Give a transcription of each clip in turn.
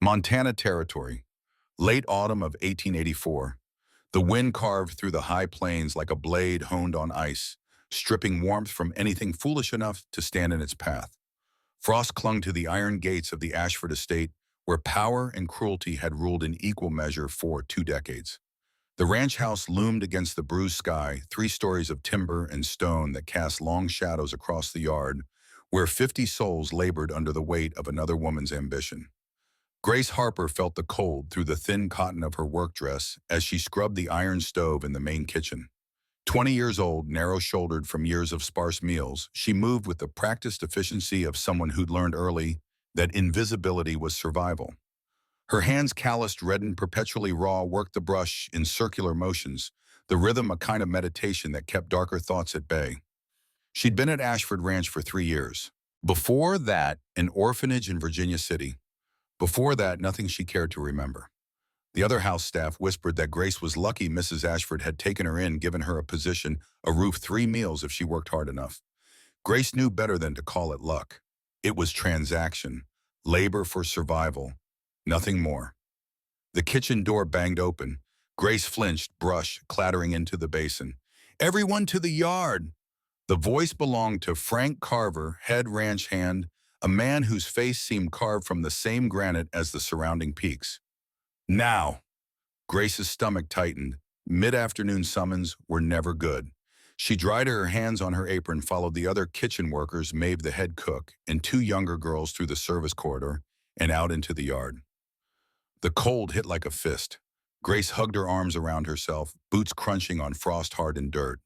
Montana Territory, late autumn of 1884. The wind carved through the high plains like a blade honed on ice, stripping warmth from anything foolish enough to stand in its path. Frost clung to the iron gates of the Ashford estate, where power and cruelty had ruled in equal measure for 2 decades. The ranch house loomed against the bruised sky, 3 stories of timber and stone that cast long shadows across the yard, where 50 souls labored under the weight of another woman's ambition. Grace Harper felt the cold through the thin cotton of her work dress as she scrubbed the iron stove in the main kitchen. 20 years old, narrow-shouldered from years of sparse meals, she moved with the practiced efficiency of someone who'd learned early that invisibility was survival. Her hands, calloused, reddened, perpetually raw, worked the brush in circular motions, the rhythm a kind of meditation that kept darker thoughts at bay. She'd been at Ashford Ranch for 3 years. Before that, an orphanage in Virginia City. Before that, nothing she cared to remember. The other house staff whispered that Grace was lucky Mrs. Ashford had taken her in, given her a position, a roof, 3 meals if she worked hard enough. Grace knew better than to call it luck. It was transaction, labor for survival, nothing more. The kitchen door banged open. Grace flinched, brush clattering into the basin. "Everyone to the yard!" The voice belonged to Frank Carver, head ranch hand, a man whose face seemed carved from the same granite as the surrounding peaks. Now! Grace's stomach tightened. Mid-afternoon summons were never good. She dried her hands on her apron, followed the other kitchen workers, Maeve the head cook, and 2 younger girls through the service corridor and out into the yard. The cold hit like a fist. Grace hugged her arms around herself, boots crunching on frost-hardened dirt.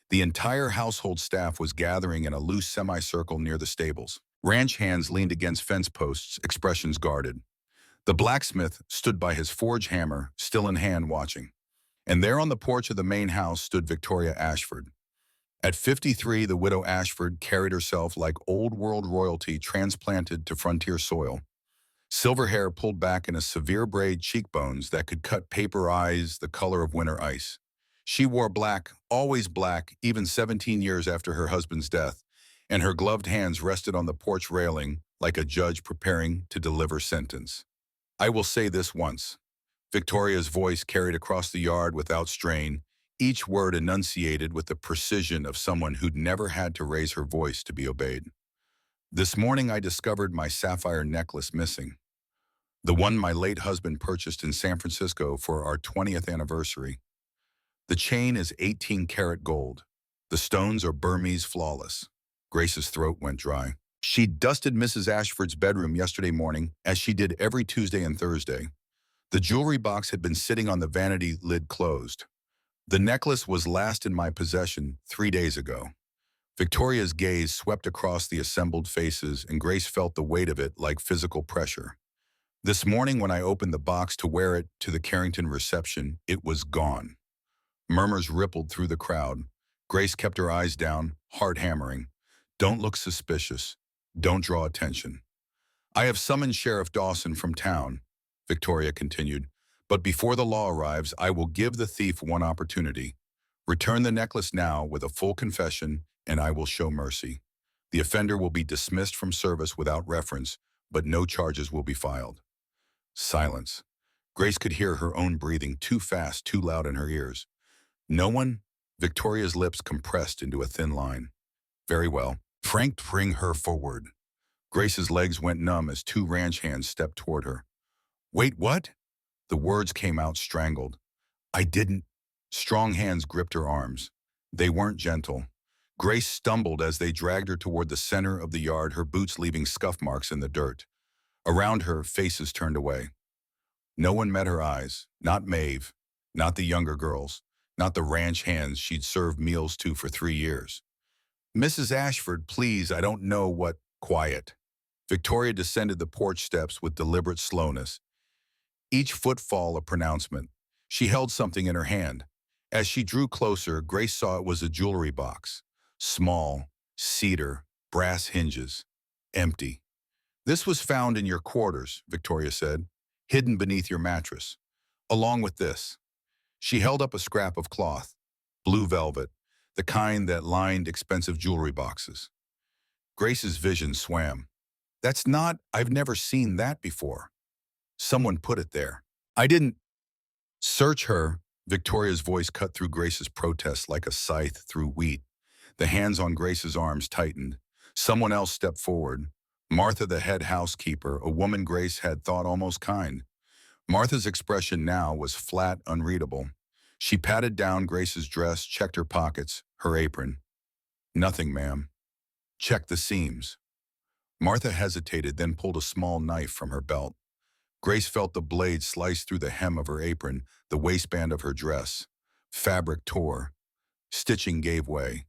The entire household staff was gathering in a loose semicircle near the stables. Ranch hands leaned against fence posts, expressions guarded. The blacksmith stood by his forge hammer, still in hand, watching. And there on the porch of the main house stood Victoria Ashford. At 53, the widow Ashford carried herself like old-world royalty transplanted to frontier soil. Silver hair pulled back in a severe braid, cheekbones that could cut paper eyes the color of winter ice. She wore black, always black, even 17 years after her husband's death, and her gloved hands rested on the porch railing like a judge preparing to deliver sentence. "I will say this once." Victoria's voice carried across the yard without strain, each word enunciated with the precision of someone who'd never had to raise her voice to be obeyed. "This morning I discovered my sapphire necklace missing. The one my late husband purchased in San Francisco for our 20th anniversary. The chain is 18-karat gold. The stones are Burmese flawless." Grace's throat went dry. She dusted Mrs. Ashford's bedroom yesterday morning, as she did every Tuesday and Thursday. The jewelry box had been sitting on the vanity lid closed. "The necklace was last in my possession 3 days ago." Victoria's gaze swept across the assembled faces, and Grace felt the weight of it like physical pressure. "This morning when I opened the box to wear it to the Carrington reception, it was gone." Murmurs rippled through the crowd. Grace kept her eyes down, heart hammering. "Don't look suspicious. Don't draw attention." "I have summoned Sheriff Dawson from town," Victoria continued. "But before the law arrives, I will give the thief one opportunity. Return the necklace now with a full confession, and I will show mercy. The offender will be dismissed from service without reference, but no charges will be filed." Silence. Grace could hear her own breathing, too fast, too loud in her ears. "No one?" Victoria's lips compressed into a thin line. "Very well. Frank, bring her forward." Grace's legs went numb as 2 ranch hands stepped toward her. "Wait, what?" The words came out strangled. "I didn't." Strong hands gripped her arms. They weren't gentle. Grace stumbled as they dragged her toward the center of the yard, her boots leaving scuff marks in the dirt. Around her, faces turned away. No one met her eyes. Not Maeve. Not the younger girls. Not the ranch hands she'd served meals to for 3 years. "Mrs. Ashford, please, I don't know what—" "Quiet." Victoria descended the porch steps with deliberate slowness, each footfall a pronouncement. She held something in her hand. As she drew closer, Grace saw it was a jewelry box. Small, cedar, brass hinges. Empty. "This was found in your quarters," Victoria said, "hidden beneath your mattress. Along with this." She held up a scrap of cloth. Blue velvet, the kind that lined expensive jewelry boxes. Grace's vision swam. "That's not— I've never seen that before." Someone put it there. I didn't search her. Victoria's voice cut through Grace's protest like a scythe through wheat. The hands on Grace's arms tightened. Someone else stepped forward. Martha, the head housekeeper, a woman Grace had thought almost kind. Martha's expression now was flat, unreadable. She patted down Grace's dress, checked her pockets, her apron. Nothing, ma'am. Check the seams. Martha hesitated, then pulled a small knife from her belt. Grace felt the blade slice through the hem of her apron, the waistband of her dress. Fabric tore. Stitching gave way.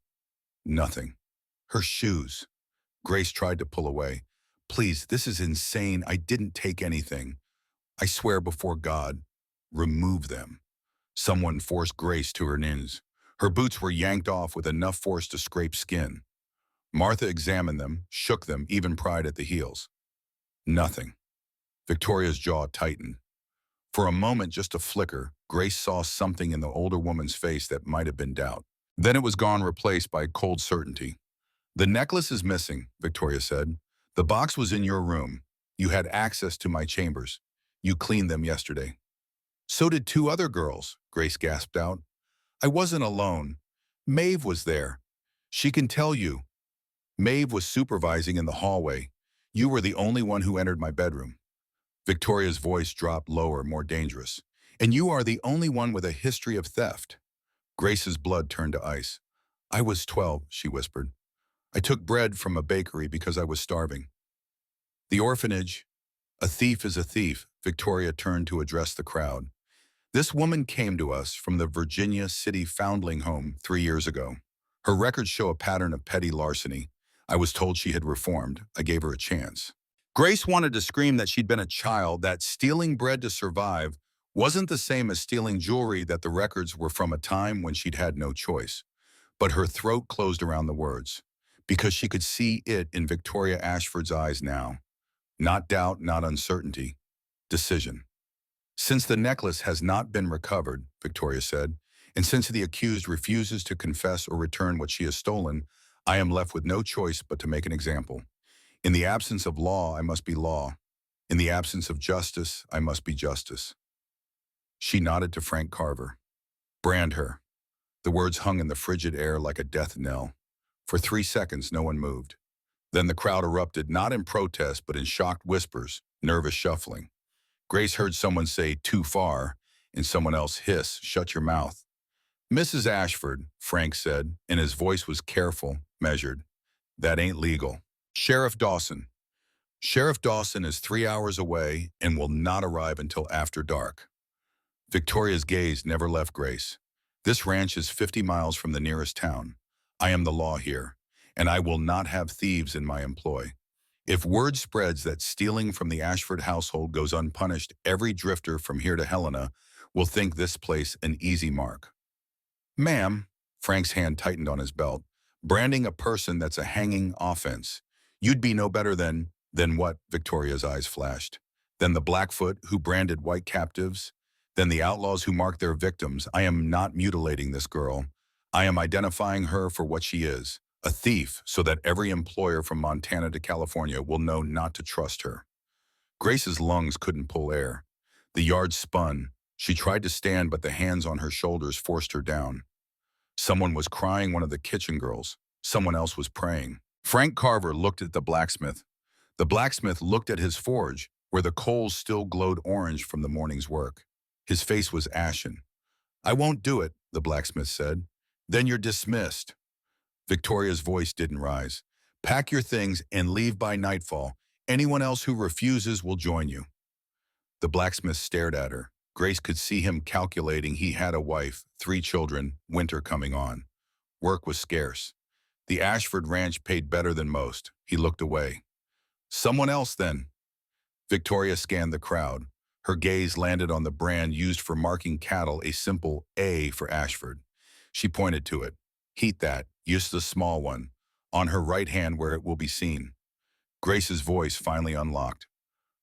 Nothing. Her shoes. Grace tried to pull away. Please, this is insane. I didn't take anything. I swear before God. Remove them. Someone forced Grace to her knees. Her boots were yanked off with enough force to scrape skin. Martha examined them, shook them, even pried at the heels. Nothing. Victoria's jaw tightened. For a moment, just a flicker, Grace saw something in the older woman's face that might have been doubt. Then it was gone, replaced by cold certainty. The necklace is missing, Victoria said. The box was in your room. You had access to my chambers. You cleaned them yesterday. So did two other girls, Grace gasped out. I wasn't alone. Maeve was there. She can tell you. Maeve was supervising in the hallway. You were the only one who entered my bedroom. Victoria's voice dropped lower, more dangerous. And you are the only one with a history of theft. Grace's blood turned to ice. I was 12, she whispered. I took bread from a bakery because I was starving. The orphanage. A thief is a thief, Victoria turned to address the crowd. This woman came to us from the Virginia City Foundling Home 3 years ago. Her records show a pattern of petty larceny. I was told she had reformed. I gave her a chance. Grace wanted to scream that she'd been a child, that stealing bread to survive wasn't the same as stealing jewelry, that the records were from a time when she'd had no choice. But her throat closed around the words, because she could see it in Victoria Ashford's eyes now. Not doubt, not uncertainty. Decision. Since the necklace has not been recovered, Victoria said, and since the accused refuses to confess or return what she has stolen, I am left with no choice but to make an example. In the absence of law, I must be law. In the absence of justice, I must be justice. She nodded to Frank Carver. Brand her. The words hung in the frigid air like a death knell. For 3 seconds, no one moved. Then the crowd erupted, not in protest, but in shocked whispers, nervous shuffling. Grace heard someone say, too far, and someone else hiss, shut your mouth. Mrs. Ashford, Frank said, and his voice was careful, measured. That ain't legal. Sheriff Dawson. Sheriff Dawson is 3 hours away and will not arrive until after dark. Victoria's gaze never left Grace. This ranch is 50 miles from the nearest town. I am the law here, and I will not have thieves in my employ. If word spreads that stealing from the Ashford household goes unpunished, every drifter from here to Helena will think this place an easy mark. Ma'am, Frank's hand tightened on his belt, branding a person that's a hanging offense. You'd be no better than what? Victoria's eyes flashed. Than the Blackfoot who branded white captives? Than the outlaws who marked their victims? I am not mutilating this girl. I am identifying her for what she is. A thief, so that every employer from Montana to California will know not to trust her. Grace's lungs couldn't pull air. The yard spun. She tried to stand, but the hands on her shoulders forced her down. Someone was crying, one of the kitchen girls. Someone else was praying. Frank Carver looked at the blacksmith. The blacksmith looked at his forge, where the coals still glowed orange from the morning's work. His face was ashen. I won't do it, the blacksmith said. Then you're dismissed. Victoria's voice didn't rise. Pack your things and leave by nightfall. Anyone else who refuses will join you. The blacksmith stared at her. Grace could see him calculating. He had a wife, 3 children, winter coming on. Work was scarce. The Ashford ranch paid better than most. He looked away. Someone else, then. Victoria scanned the crowd. Her gaze landed on the brand used for marking cattle, a simple A for Ashford. She pointed to it. Heat that, use the small one, on her right hand where it will be seen. Grace's voice finally unlocked.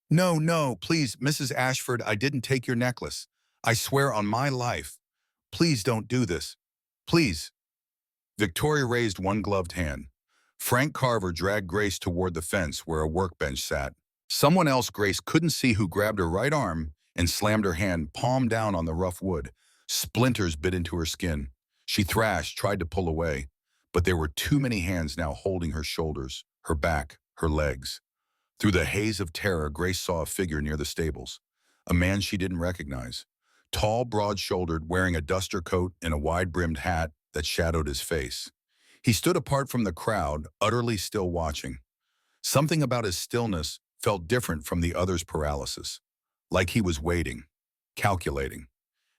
No, no, please, Mrs. Ashford, I didn't take your necklace. I swear on my life. Please don't do this. Please. Victoria raised one gloved hand. Frank Carver dragged Grace toward the fence where a workbench sat. Someone else Grace couldn't see who grabbed her right arm and slammed her hand palm down on the rough wood. Splinters bit into her skin. She thrashed, tried to pull away, but there were too many hands now holding her shoulders, her back, her legs. Through the haze of terror, Grace saw a figure near the stables, a man she didn't recognize. Tall, broad-shouldered, wearing a duster coat and a wide-brimmed hat that shadowed his face. He stood apart from the crowd, utterly still watching. Something about his stillness felt different from the other's paralysis, like he was waiting, calculating.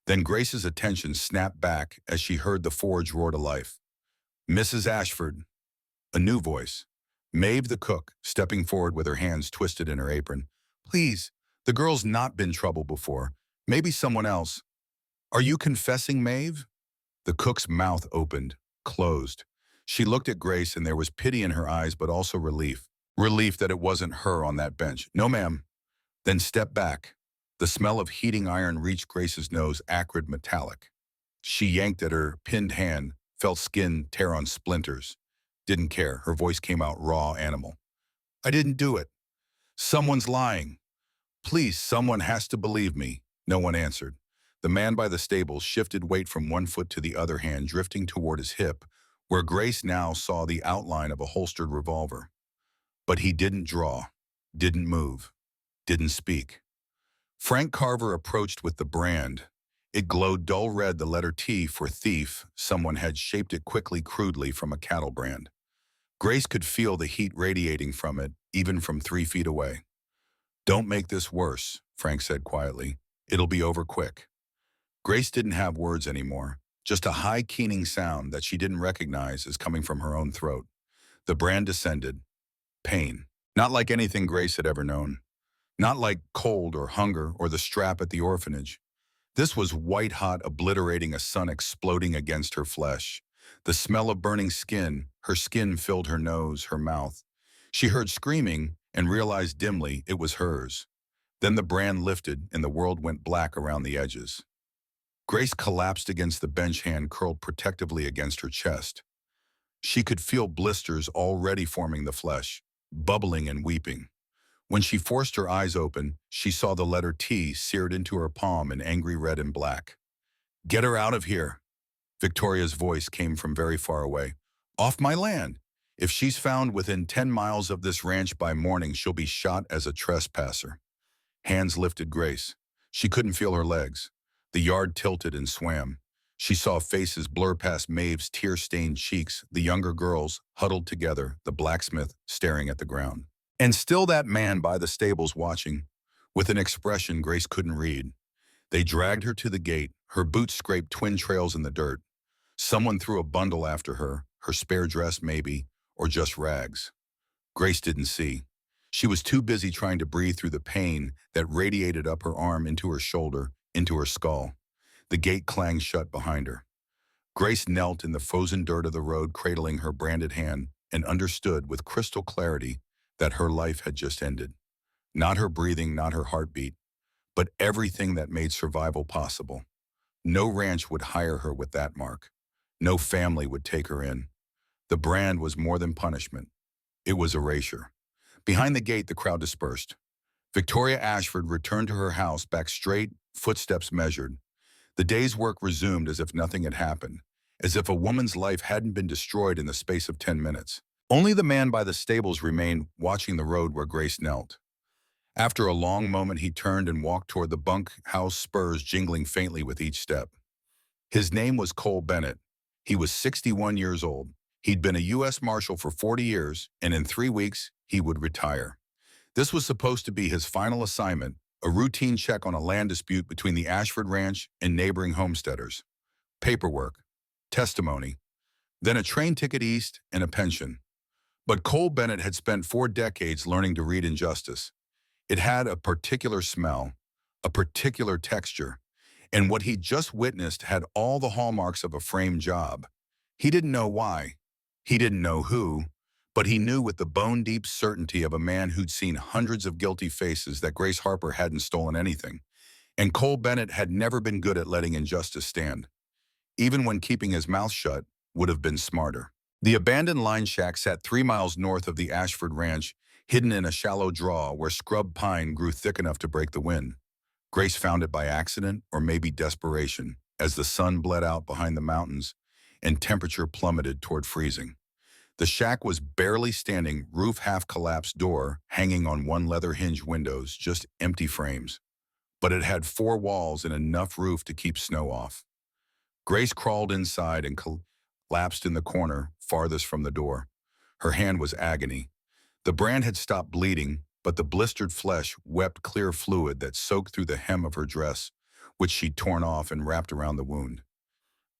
Then Grace's attention snapped back as she heard the forge roar to life. "Mrs. Ashford," a new voice. Maeve the cook, stepping forward with her hands twisted in her apron. "Please, the girl's not been trouble before. Maybe someone else." "Are you confessing, Maeve?" The cook's mouth opened, closed. She looked at Grace and there was pity in her eyes but also relief. Relief that it wasn't her on that bench. "No, ma'am." Then step back. The smell of heating iron reached Grace's nose, acrid metallic. She yanked at her pinned hand, felt skin tear on splinters. Didn't care. Her voice came out raw, animal. "I didn't do it. Someone's lying. Please, someone has to believe me." No one answered. The man by the stables shifted weight from one foot to the other hand, drifting toward his hip, where Grace now saw the outline of a holstered revolver. But he didn't draw, didn't move, didn't speak. Frank Carver approached with the brand. It glowed dull red, the letter T for thief. Someone had shaped it quickly, crudely, from a cattle brand. Grace could feel the heat radiating from it, even from 3 feet away. "Don't make this worse," Frank said quietly. "It'll be over quick." Grace didn't have words anymore, just a high, keening sound that she didn't recognize as coming from her own throat. The brand descended. Pain. Not like anything Grace had ever known. Not like cold or hunger or the strap at the orphanage. This was white-hot, obliterating, a sun exploding against her flesh. The smell of burning skin, her skin filled her nose, her mouth. She heard screaming and realized dimly it was hers. Then the brand lifted and the world went black around the edges. Grace collapsed against the bench, hand curled protectively against her chest. She could feel blisters already forming the flesh, bubbling and weeping. When she forced her eyes open, she saw the letter T seared into her palm in angry red and black. "Get her out of here." Victoria's voice came from very far away. "Off my land. If she's found within 10 miles of this ranch by morning, she'll be shot as a trespasser." Hands lifted Grace. She couldn't feel her legs. The yard tilted and swam. She saw faces blur past Maeve's tear-stained cheeks, the younger girls huddled together, the blacksmith staring at the ground. And still that man by the stables watching, with an expression Grace couldn't read. They dragged her to the gate. Her boots scraped twin trails in the dirt. Someone threw a bundle after her spare dress maybe, or just rags. Grace didn't see. She was too busy trying to breathe through the pain that radiated up her arm, into her shoulder, into her skull. The gate clanged shut behind her. Grace knelt in the frozen dirt of the road, cradling her branded hand, and understood with crystal clarity that her life had just ended. Not her breathing, not her heartbeat, but everything that made survival possible. No ranch would hire her with that mark. No family would take her in. The brand was more than punishment. It was erasure. Behind the gate, the crowd dispersed. Victoria Ashford returned to her house, back straight, footsteps measured. The day's work resumed as if nothing had happened, as if a woman's life hadn't been destroyed in the space of 10 minutes. Only the man by the stables remained, watching the road where Grace knelt. After a long moment, he turned and walked toward the bunkhouse, spurs jingling faintly with each step. His name was Cole Bennett. He was 61 years old. He'd been a U.S. Marshal for 40 years, and in 3 weeks, he would retire. This was supposed to be his final assignment, a routine check on a land dispute between the Ashford Ranch and neighboring homesteaders. Paperwork, testimony, then a train ticket east and a pension. But Cole Bennett had spent 4 decades learning to read injustice. It had a particular smell, a particular texture, and what he'd just witnessed had all the hallmarks of a framed job. He didn't know why. He didn't know who, but he knew with the bone-deep certainty of a man who'd seen hundreds of guilty faces that Grace Harper hadn't stolen anything, and Cole Bennett had never been good at letting injustice stand. Even when keeping his mouth shut would have been smarter. The abandoned line shack sat 3 miles north of the Ashford Ranch, hidden in a shallow draw where scrub pine grew thick enough to break the wind. Grace found it by accident or maybe desperation as the sun bled out behind the mountains and temperature plummeted toward freezing. The shack was barely standing, roof half-collapsed, door hanging on one leather hinge, windows just empty frames. But it had four walls and enough roof to keep snow off. Grace crawled inside and collapsed in the corner farthest from the door. Her hand was agony. The brand had stopped bleeding, but the blistered flesh wept clear fluid that soaked through the hem of her dress, which she'd torn off and wrapped around the wound.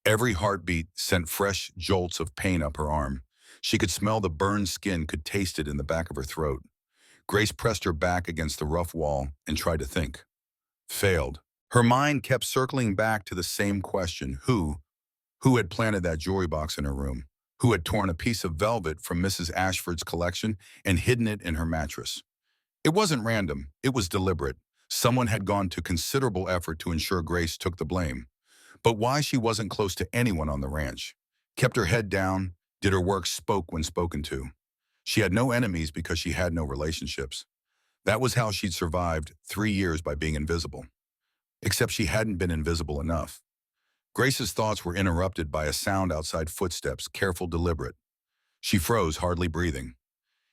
Every heartbeat sent fresh jolts of pain up her arm. She could smell the burned skin, could taste it in the back of her throat. Grace pressed her back against the rough wall and tried to think. Failed. Her mind kept circling back to the same question: who? Who had planted that jewelry box in her room? Who had torn a piece of velvet from Mrs. Ashford's collection and hidden it in her mattress? It wasn't random. It was deliberate. Someone had gone to considerable effort to ensure Grace took the blame. But why she wasn't close to anyone on the ranch? Kept her head down, did her work, spoke when spoken to. She had no enemies because she had no relationships. That was how she'd survived 3 years, by being invisible. Except she hadn't been invisible enough. Grace's thoughts were interrupted by a sound outside, footsteps, careful, deliberate. She froze, hardly breathing.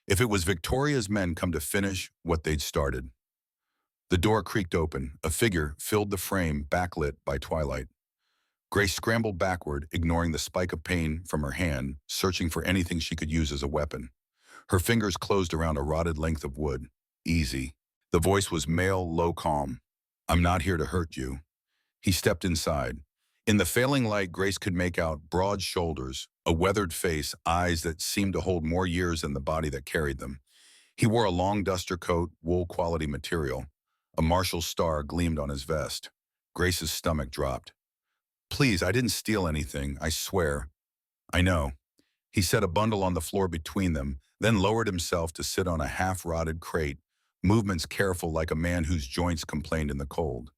If it was Victoria's men come to finish what they'd started. The door creaked open. A figure filled the frame, backlit by twilight. Grace scrambled backward, ignoring the spike of pain from her hand, searching for anything she could use as a weapon. Her fingers closed around a rotted length of wood. Easy. The voice was male, low, calm. I'm not here to hurt you. He stepped inside. In the failing light, Grace could make out broad shoulders, a weathered face, eyes that seemed to hold more years than the body that carried them. He wore a long duster coat, wool-quality material. A marshal's star gleamed on his vest. Grace's stomach dropped. Please, I didn't steal anything, I swear. I know. He set a bundle on the floor between them, then lowered himself to sit on a half-rotted crate, movements careful like a man whose joints complained in the cold.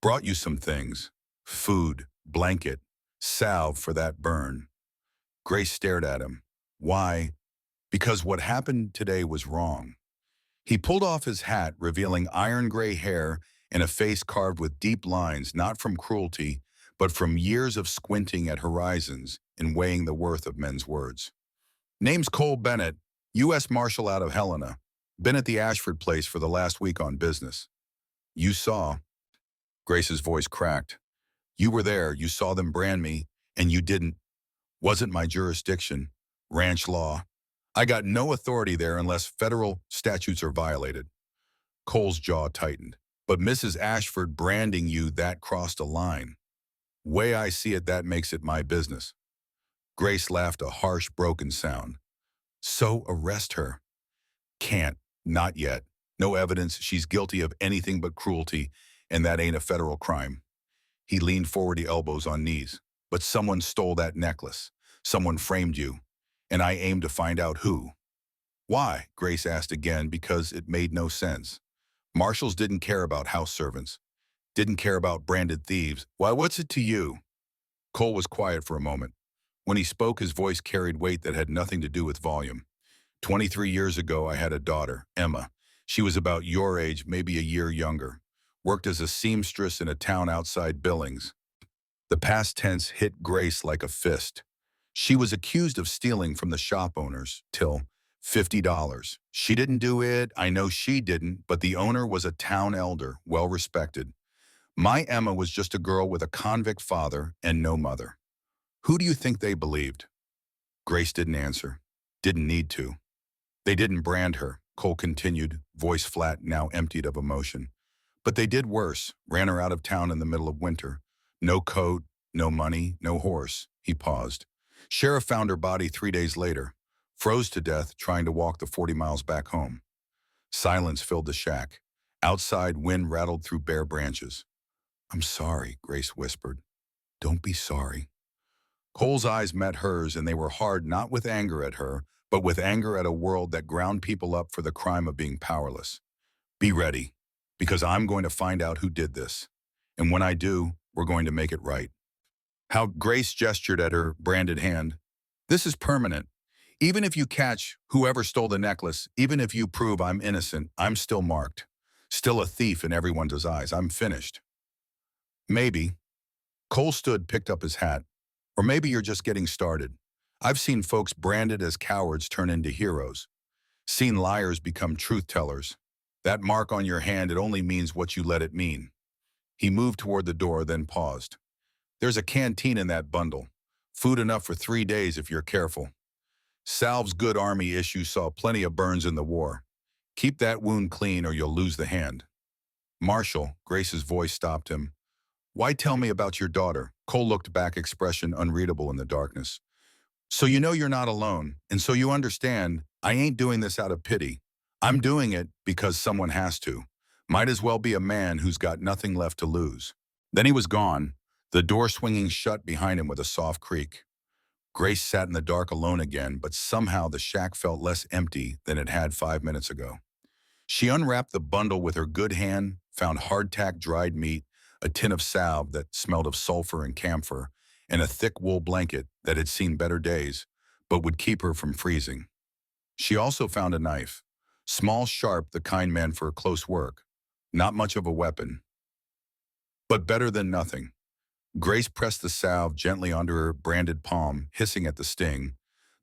Brought you some things. Food, blanket, salve for that burn. Grace stared at him. Why? Because what happened today was wrong. He pulled off his hat, revealing iron gray hair and a face carved with deep lines, not from cruelty, but from years of squinting at horizons and weighing the worth of men's words. Name's Cole Bennett, U.S. Marshal out of Helena. Been at the Ashford place for the last week on business. You saw. Grace's voice cracked. You were there, you saw them brand me, and you didn't. Wasn't my jurisdiction. Ranch law. I got no authority there unless federal statutes are violated. Cole's jaw tightened. But Mrs. Ashford branding you, that crossed a line. Way I see it, that makes it my business. Grace laughed, a harsh, broken sound. So arrest her. Can't. Not yet. No evidence. She's guilty of anything but cruelty, and that ain't a federal crime. He leaned forward, the elbows on knees. But someone stole that necklace. Someone framed you. And I aim to find out who. Why? Grace asked again, because it made no sense. Marshals didn't care about house servants. Didn't care about branded thieves. Why, what's it to you? Cole was quiet for a moment. When he spoke, his voice carried weight that had nothing to do with volume. 23 years ago, I had a daughter, Emma. She was about your age, maybe a year younger. Worked as a seamstress in a town outside Billings. The past tense hit Grace like a fist. She was accused of stealing from the shop owners, till $50. She didn't do it, I know she didn't, but the owner was a town elder, well respected. My Emma was just a girl with a convict father and no mother. Who do you think they believed? Grace didn't answer. Didn't need to. They didn't brand her, Cole continued, voice flat, now emptied of emotion. But they did worse, ran her out of town in the middle of winter. No coat, no money, no horse. He paused. Sheriff found her body 3 days later, froze to death trying to walk the 40 miles back home. Silence filled the shack. Outside, wind rattled through bare branches. I'm sorry, Grace whispered. Don't be sorry. Cole's eyes met hers, and they were hard not with anger at her, but with anger at a world that ground people up for the crime of being powerless. Be ready, because I'm going to find out who did this. And when I do, we're going to make it right. How Grace gestured at her branded hand. This is permanent. Even if you catch whoever stole the necklace, even if you prove I'm innocent, I'm still marked. Still a thief in everyone's eyes. I'm finished. Maybe. Cole stood, picked up his hat. Or maybe you're just getting started. I've seen folks branded as cowards turn into heroes. Seen liars become truth-tellers. That mark on your hand, it only means what you let it mean. He moved toward the door, then paused. There's a canteen in that bundle. Food enough for 3 days if you're careful. Salve's good army issue saw plenty of burns in the war. Keep that wound clean or you'll lose the hand. Marshal, Grace's voice stopped him. Why tell me about your daughter? Cole looked back, expression unreadable in the darkness. So you know you're not alone, and so you understand I ain't doing this out of pity. I'm doing it because someone has to. Might as well be a man who's got nothing left to lose. Then he was gone, the door swinging shut behind him with a soft creak. Grace sat in the dark alone again, but somehow the shack felt less empty than it had 5 minutes ago. She unwrapped the bundle with her good hand, found hardtack dried meat, a tin of salve that smelled of sulfur and camphor, and a thick wool blanket that had seen better days, but would keep her from freezing. She also found a knife, small, sharp, the kind meant for close work. Not much of a weapon, but better than nothing. Grace pressed the salve gently under her branded palm, hissing at the sting.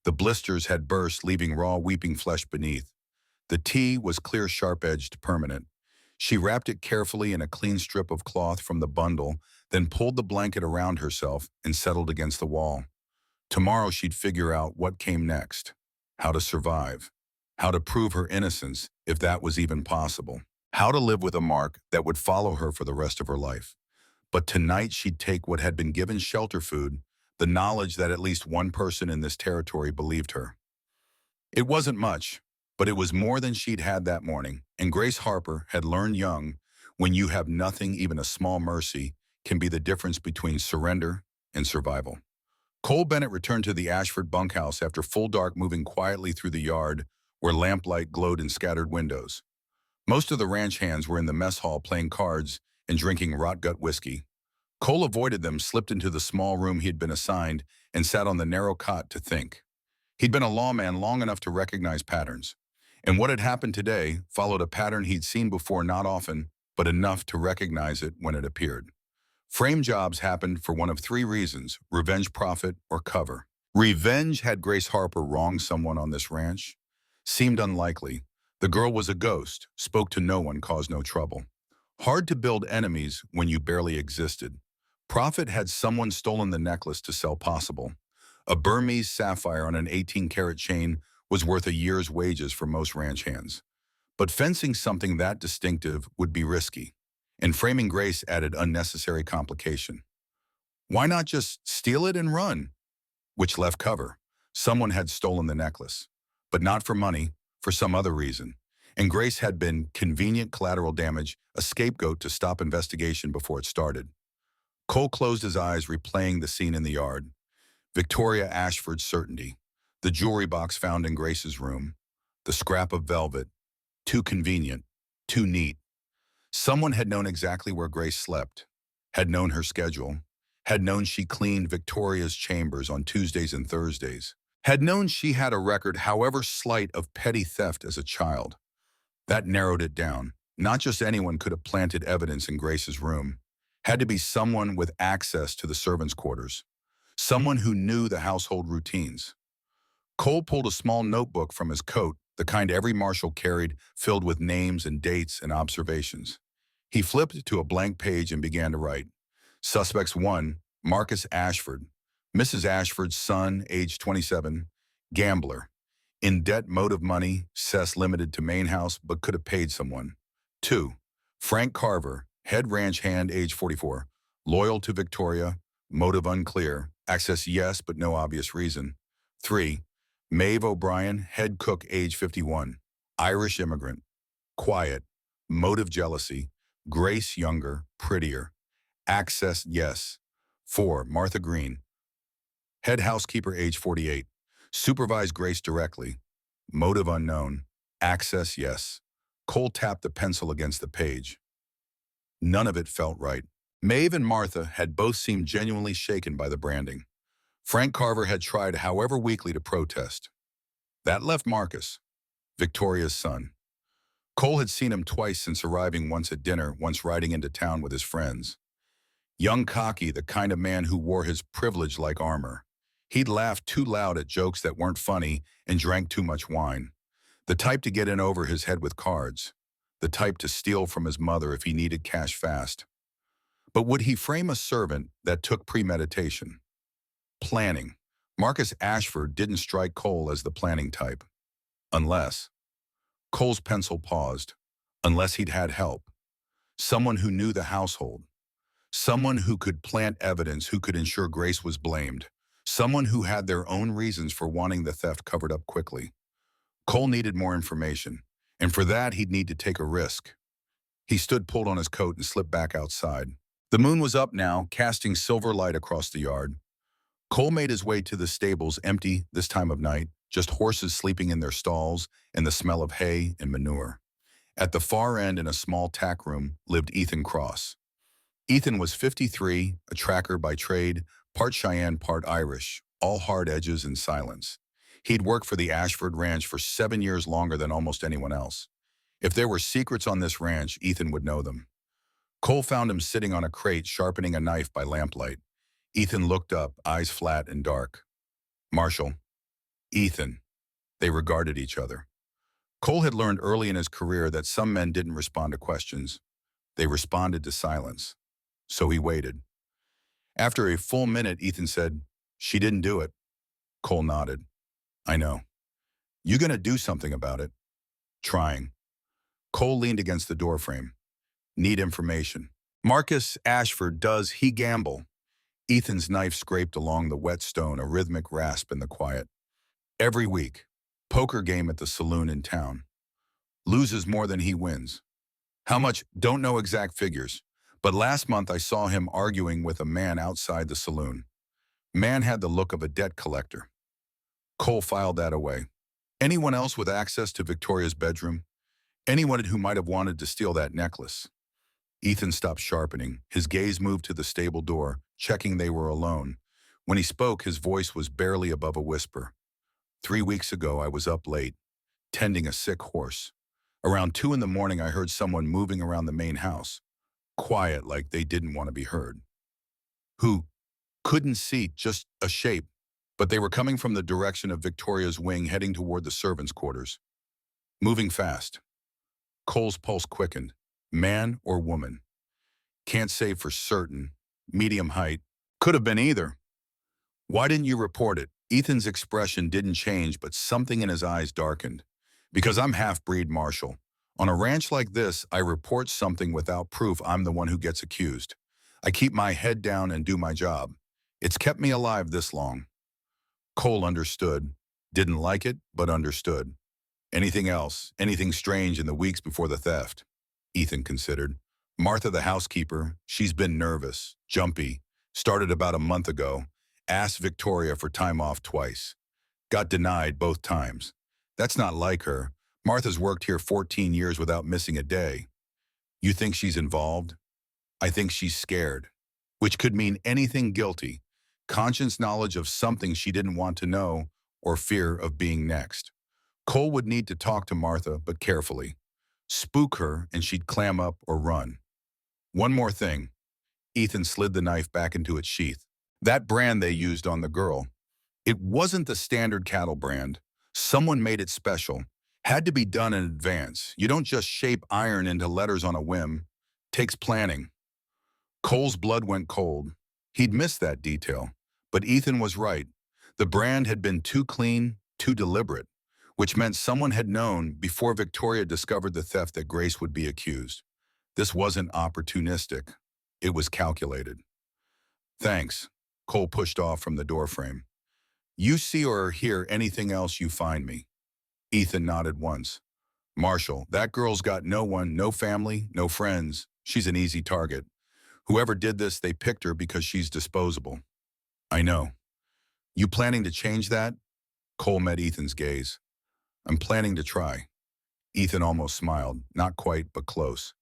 The blisters had burst, leaving raw, weeping flesh beneath. The T was clear, sharp-edged, permanent. She wrapped it carefully in a clean strip of cloth from the bundle, then pulled the blanket around herself and settled against the wall. Tomorrow she'd figure out what came next, how to survive, how to prove her innocence, if that was even possible, how to live with a mark that would follow her for the rest of her life. But tonight she'd take what had been given shelter food, the knowledge that at least one person in this territory believed her. It wasn't much, but it was more than she'd had that morning, and Grace Harper had learned young, when you have nothing, even a small mercy, can be the difference between surrender and survival. Cole Bennett returned to the Ashford bunkhouse after full dark, moving quietly through the yard where lamplight glowed in scattered windows. Most of the ranch hands were in the mess hall playing cards and drinking rot-gut whiskey. Cole avoided them, slipped into the small room he'd been assigned, and sat on the narrow cot to think. He'd been a lawman long enough to recognize patterns. And what had happened today followed a pattern he'd seen before, not often, but enough to recognize it when it appeared. Frame jobs happened for one of 3 reasons: revenge, profit, or cover. Revenge. Had Grace Harper wronged someone on this ranch? Seemed unlikely. The girl was a ghost, spoke to no one, caused no trouble. Hard to build enemies when you barely existed. Profit. Had someone stolen the necklace to sell possible? A Burmese sapphire on an 18-karat chain was worth a year's wages for most ranch hands. But fencing something that distinctive would be risky, and framing Grace added unnecessary complication. Why not just steal it and run? Which left cover. Someone had stolen the necklace, but not for money, for some other reason. And Grace had been convenient collateral damage, a scapegoat to stop investigation before it started. Cole closed his eyes, replaying the scene in the yard. Victoria Ashford's certainty. The jewelry box found in Grace's room. The scrap of velvet. Too convenient. Too neat. Someone had known exactly where Grace slept. Had known her schedule. Had known she cleaned Victoria's chambers on Tuesdays and Thursdays. Had known she had a record, however slight, of petty theft as a child. That narrowed it down. Not just anyone could have planted evidence in Grace's room. Had to be someone with access to the servants' quarters. Someone who knew the household routines. Cole pulled a small notebook from his coat, the kind every marshal carried, filled with names and dates and observations. He flipped to a blank page and began to write. Suspects 1, Marcus Ashford. Mrs. Ashford's son, age 27, gambler. In debt, motive money, cess limited to main house, but could have paid someone. 2, Frank Carver, head ranch hand, age 44, loyal to Victoria, motive unclear, access yes, but no obvious reason. 3, Maeve O'Brien, head cook, age 51, Irish immigrant, quiet, motive jealousy, Grace younger, prettier, access yes. 4, Martha Green, head housekeeper, age 48, supervised Grace directly, motive unknown, access yes. Cole tapped the pencil against the page. None of it felt right. Maeve and Martha had both seemed genuinely shaken by the branding. Frank Carver had tried, however weakly, to protest. That left Marcus, Victoria's son. Cole had seen him twice since arriving, once at dinner, once riding into town with his friends. Young cocky, the kind of man who wore his privilege like armor. He'd laughed too loud at jokes that weren't funny and drank too much wine. The type to get in over his head with cards. The type to steal from his mother if he needed cash fast. But would he frame a servant that took premeditation? Planning. Marcus Ashford didn't strike Cole as the planning type. Unless. Cole's pencil paused. Unless he'd had help. Someone who knew the household. Someone who could plant evidence, who could ensure Grace was blamed. Someone who had their own reasons for wanting the theft covered up quickly. Cole needed more information, and for that he'd need to take a risk. He stood, pulled on his coat, and slipped back outside. The moon was up now, casting silver light across the yard. Cole made his way to the stables, empty this time of night, just horses sleeping in their stalls and the smell of hay and manure. At the far end, in a small tack room, lived Ethan Cross. Ethan was 53, a tracker by trade, part Cheyenne, part Irish, all hard edges and silence. He'd worked for the Ashford Ranch for 7 years, longer than almost anyone else. If there were secrets on this ranch, Ethan would know them. Cole found him sitting on a crate, sharpening a knife by lamplight. Ethan looked up, eyes flat and dark. Marshall. Ethan. They regarded each other. Cole had learned early in his career that some men didn't respond to questions. They responded to silence. So he waited. After a full minute, Ethan said, "She didn't do it." Cole nodded. "I know. You gonna do something about it?" "Trying." Cole leaned against the doorframe. "Need information." "Marcus Ashford, does he gamble?" Ethan's knife scraped along the wet stone, a rhythmic rasp in the quiet. "Every week. Poker game at the saloon in town. Loses more than he wins." "How much?" "Don't know exact figures. But last month I saw him arguing with a man outside the saloon. Man had the look of a debt collector." Cole filed that away. "Anyone else with access to Victoria's bedroom? Anyone who might have wanted to steal that necklace?" Ethan stopped sharpening. His gaze moved to the stable door, checking they were alone. When he spoke, his voice was barely above a whisper. 3 weeks ago, I was up late, tending a sick horse. Around 2 in the morning, I heard someone moving around the main house. Quiet, like they didn't want to be heard. Who? Couldn't see, just a shape. But they were coming from the direction of Victoria's wing, heading toward the servants' quarters. Moving fast. Cole's pulse quickened. Man or woman? Can't say for certain. Medium height. Could have been either. "Why didn't you report it?" Ethan's expression didn't change, but something in his eyes darkened. "Because I'm half-breed, Marshall. On a ranch like this, I report something without proof, I'm the one who gets accused. I keep my head down and do my job. It's kept me alive this long." Cole understood. Didn't like it, but understood. "Anything else? Anything strange in the weeks before the theft?" Ethan considered. "Martha, the housekeeper, she's been nervous, jumpy. Started about a month ago. Asked Victoria for time off twice. Got denied both times. That's not like her. Martha's worked here 14 years without missing a day." "You think she's involved?" "I think she's scared." Which could mean anything: guilty, conscious knowledge of something she didn't want to know, or fear of being next. Cole would need to talk to Martha, but carefully. Spook her and she'd clam up or run. "One more thing." Ethan slid the knife back into its sheath. "That brand they used on the girl. It wasn't the standard cattle brand. Someone made it special. Had to be done in advance. You don't just shape iron into letters on a whim. Takes planning." Cole's blood went cold. He'd missed that detail. But Ethan was right. The brand had been too clean, too deliberate, which meant someone had known before Victoria discovered the theft that Grace would be accused. This wasn't opportunistic. It was calculated. "Thanks." Cole pushed off from the doorframe. "You see or hear anything else, you find me." Ethan nodded once. "Marshall, that girl's got no one, no family, no friends. She's an easy target. Whoever did this, they picked her because she's disposable." "I know. You planning to change that?" Cole met Ethan's gaze. "I'm planning to try." Ethan almost smiled. Not quite, but close.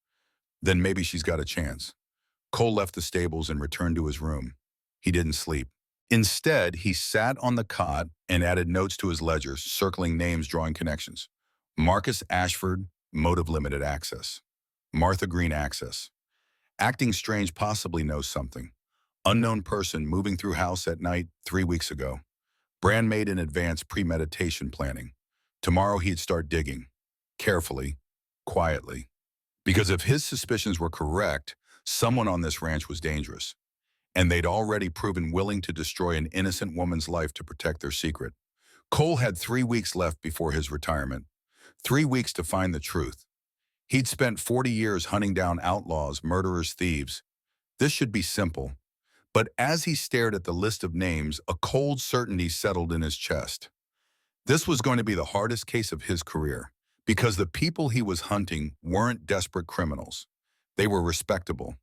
"Then maybe she's got a chance." Cole left the stables and returned to his room. He didn't sleep. Instead, he sat on the cot and added notes to his ledger, circling names, drawing connections. Marcus Ashford, motive limited access. Martha Green access. Acting strange possibly knows something. Unknown person moving through house at night 3 weeks ago. Brand made in advance premeditation planning. Tomorrow he'd start digging. Carefully, quietly. Because if his suspicions were correct, someone on this ranch was dangerous. And they'd already proven willing to destroy an innocent woman's life to protect their secret. Cole had 3 weeks left before his retirement. 3 weeks to find the truth. He'd spent 40 years hunting down outlaws, murderers, thieves. This should be simple. But as he stared at the list of names, a cold certainty settled in his chest. This was going to be the hardest case of his career, because the people he was hunting weren't desperate criminals. They were respectable.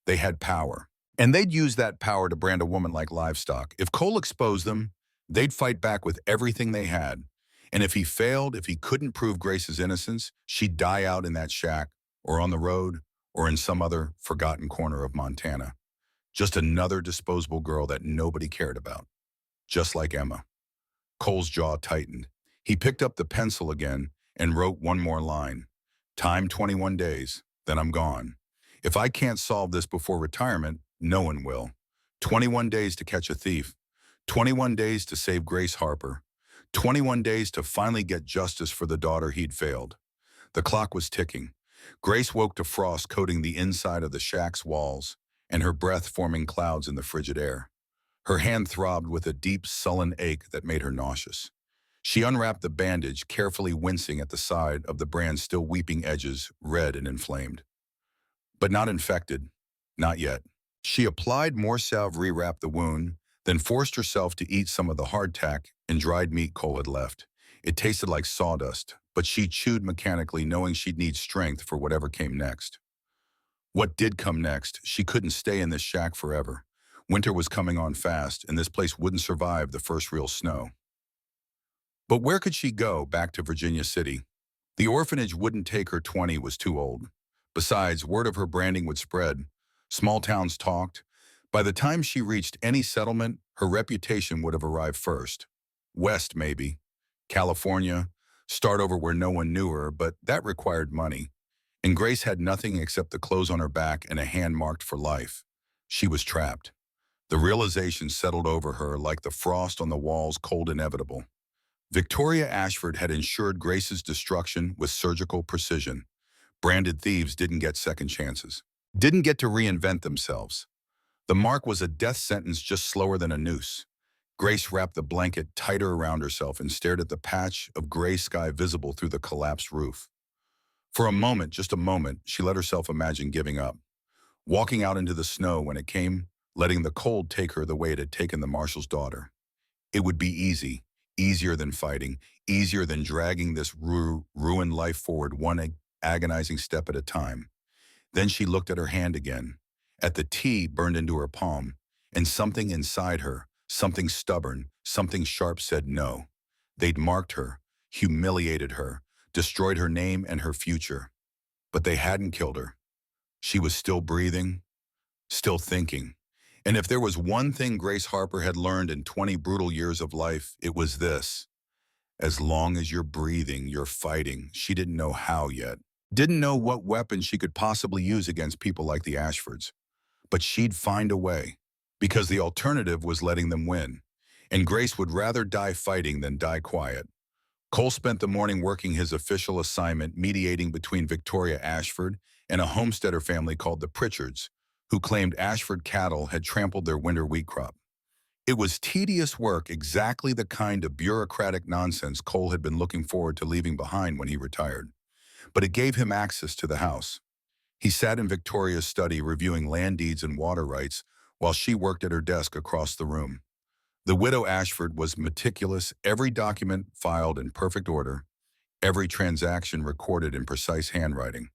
They had power. And they'd use that power to brand a woman like livestock. If Cole exposed them, they'd fight back with everything they had. And if he failed, if he couldn't prove Grace's innocence, she'd die out in that shack, or on the road, or in some other forgotten corner of Montana. Just another disposable girl that nobody cared about. Just like Emma. Cole's jaw tightened. He picked up the pencil again and wrote one more line. Time 21 days, then I'm gone. If I can't solve this before retirement, no one will. 21 days to catch a thief. 21 days to save Grace Harper. 21 days to finally get justice for the daughter he'd failed. The clock was ticking. Grace woke to frost coating the inside of the shack's walls, and her breath forming clouds in the frigid air. Her hand throbbed with a deep, sullen ache that made her nauseous. She unwrapped the bandage, carefully wincing at the side of the brand's still weeping edges, red and inflamed. But not infected. Not yet. She applied more salve, rewrapped the wound, then forced herself to eat some of the hardtack and dried meat Cole had left. It tasted like sawdust, but she chewed mechanically, knowing she'd need strength for whatever came next. What did come next? She couldn't stay in this shack forever. Winter was coming on fast, and this place wouldn't survive the first real snow. But where could she go? Back to Virginia City? The orphanage wouldn't take her. 20 was too old. Besides, word of her branding would spread. Small towns talked. By the time she reached any settlement, her reputation would have arrived first. West, maybe. California. Start over where no one knew her, but that required money. And Grace had nothing except the clothes on her back and a hand marked for life. She was trapped. The realization settled over her like the frost on the walls, cold inevitable. Victoria Ashford had ensured Grace's destruction with surgical precision. Branded thieves didn't get second chances. Didn't get to reinvent themselves. The mark was a death sentence, just slower than a noose. Grace wrapped the blanket tighter around herself and stared at the patch of gray sky visible through the collapsed roof. For a moment, just a moment, she let herself imagine giving up. Walking out into the snow when it came, letting the cold take her the way it had taken the marshal's daughter. It would be easy, easier than fighting, easier than dragging this ruined life forward one agonizing step at a time. Then she looked at her hand again, at the T burned into her palm, and something inside her, something stubborn, something sharp said no. They'd marked her, humiliated her, destroyed her name and her future. But they hadn't killed her. She was still breathing, still thinking. And if there was one thing Grace Harper had learned in 20 brutal years of life, it was this. As long as you're breathing, you're fighting. She didn't know how yet. Didn't know what weapon she could possibly use against people like the Ashfords. But she'd find a way, because the alternative was letting them win. And Grace would rather die fighting than die quiet. Cole spent the morning working his official assignment, mediating between Victoria Ashford and a homesteader family called the Pritchards, who claimed Ashford cattle had trampled their winter wheat crop. It was tedious work, exactly the kind of bureaucratic nonsense Cole had been looking forward to leaving behind when he retired. But it gave him access to the house. He sat in Victoria's study reviewing land deeds and water rights while she worked at her desk across the room. The widow Ashford was meticulous, every document filed in perfect order, every transaction recorded in precise handwriting.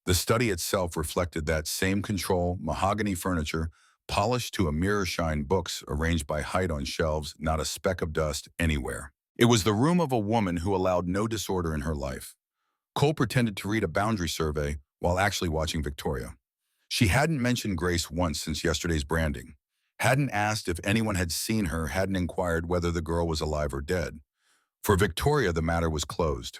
The study itself reflected that same control, mahogany furniture, polished to a mirror shine, books arranged by height on shelves, not a speck of dust anywhere. It was the room of a woman who allowed no disorder in her life. Cole pretended to read a boundary survey while actually watching Victoria. She hadn't mentioned Grace once since yesterday's branding. hadn't asked if anyone had seen her, hadn't inquired whether the girl was alive or dead. For Victoria, the matter was closed.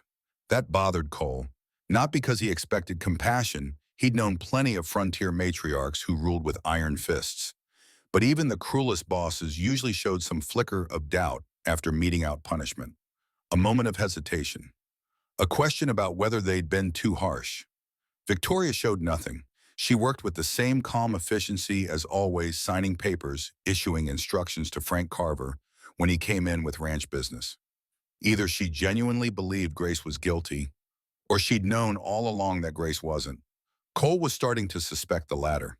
That bothered Cole, not because he expected compassion. He'd known plenty of frontier matriarchs who ruled with iron fists. But even the cruelest bosses usually showed some flicker of doubt after meting out punishment. A moment of hesitation. A question about whether they'd been too harsh. Victoria showed nothing. She worked with the same calm efficiency as always, signing papers, issuing instructions to Frank Carver when he came in with ranch business. Either she genuinely believed Grace was guilty, or she'd known all along that Grace wasn't. Cole was starting to suspect the latter.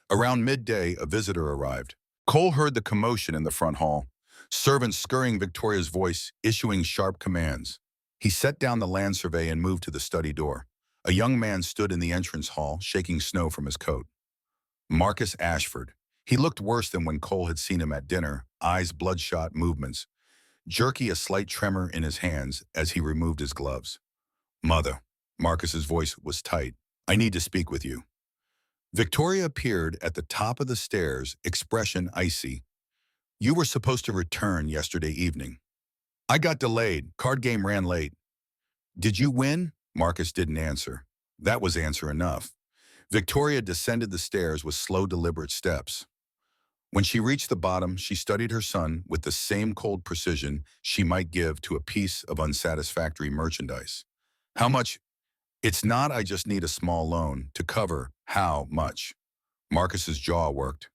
Around midday, a visitor arrived. Cole heard the commotion in the front hall, servants scurrying, Victoria's voice issuing sharp commands. He set down the land survey and moved to the study door. A young man stood in the entrance hall, shaking snow from his coat. Marcus Ashford. He looked worse than when Cole had seen him at dinner, eyes bloodshot, movements jerky, a slight tremor in his hands as he removed his gloves. Mother. Marcus's voice was tight. I need to speak with you. Victoria appeared at the top of the stairs, expression icy. You were supposed to return yesterday evening. I got delayed. Card game ran late. Did you win? Marcus didn't answer. That was answer enough. Victoria descended the stairs with slow, deliberate steps. When she reached the bottom, she studied her son with the same cold precision she might give to a piece of unsatisfactory merchandise. How much? It's not I just need a small loan to cover how much. Marcus's jaw worked.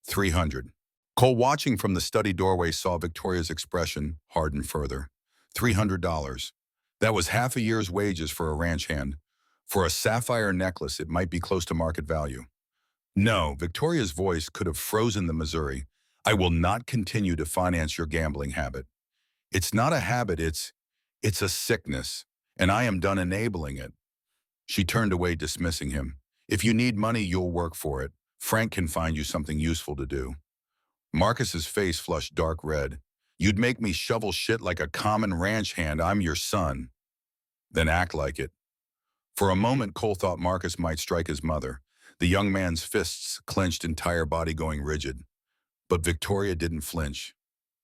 300. Cole, watching from the study doorway, saw Victoria's expression harden further. $300. That was half a year's wages for a ranch hand. For a sapphire necklace, it might be close to market value. No, Victoria's voice could have frozen the Missouri. I will not continue to finance your gambling habit. It's not a habit, it's a sickness, and I am done enabling it. She turned away, dismissing him. If you need money, you'll work for it. Frank can find you something useful to do. Marcus's face flushed dark red. You'd make me shovel shit like a common ranch hand. I'm your son. Then act like it. For a moment, Cole thought Marcus might strike his mother. The young man's fists clenched, entire body going rigid. But Victoria didn't flinch,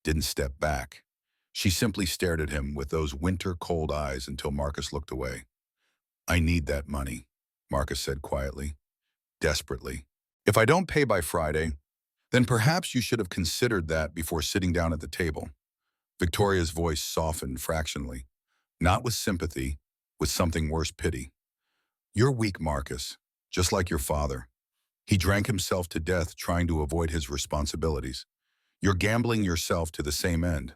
didn't step back. She simply stared at him with those winter-cold eyes until Marcus looked away. I need that money, Marcus said quietly, desperately. If I don't pay by Friday, then perhaps you should have considered that before sitting down at the table. Victoria's voice softened fractionally, not with sympathy, with something worse, pity. You're weak, Marcus, just like your father. He drank himself to death trying to avoid his responsibilities. You're gambling yourself to the same end.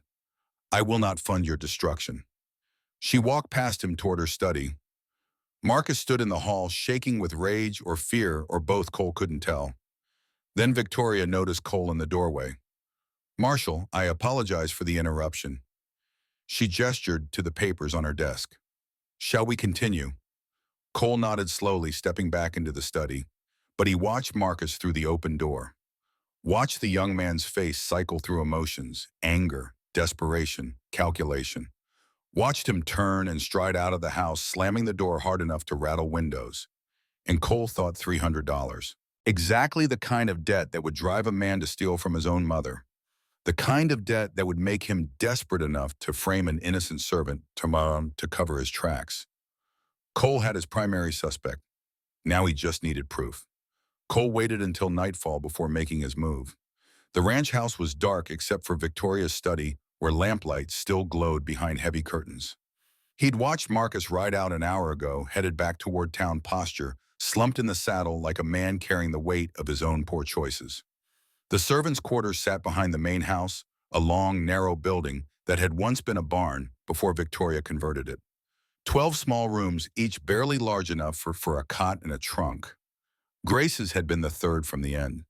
I will not fund your destruction. She walked past him toward her study. Marcus stood in the hall, shaking with rage or fear, or both. Cole couldn't tell. Then Victoria noticed Cole in the doorway. Marshall, I apologize for the interruption. She gestured to the papers on her desk. Shall we continue? Cole nodded slowly, stepping back into the study, but he watched Marcus through the open door. Watched the young man's face cycle through emotions, anger, desperation, calculation. Watched him turn and stride out of the house, slamming the door hard enough to rattle windows. And Cole thought $300. Exactly the kind of debt that would drive a man to steal from his own mother. The kind of debt that would make him desperate enough to frame an innocent servant to cover his tracks. Cole had his primary suspect. Now he just needed proof. Cole waited until nightfall before making his move. The ranch house was dark except for Victoria's study, where lamplight still glowed behind heavy curtains. He'd watched Marcus ride out an hour ago, headed back toward town, posture, slumped in the saddle like a man carrying the weight of his own poor choices. The servants' quarters sat behind the main house, a long, narrow building that had once been a barn before Victoria converted it. 12 small rooms, each barely large enough for a cot and a trunk. Grace's had been the third from the end.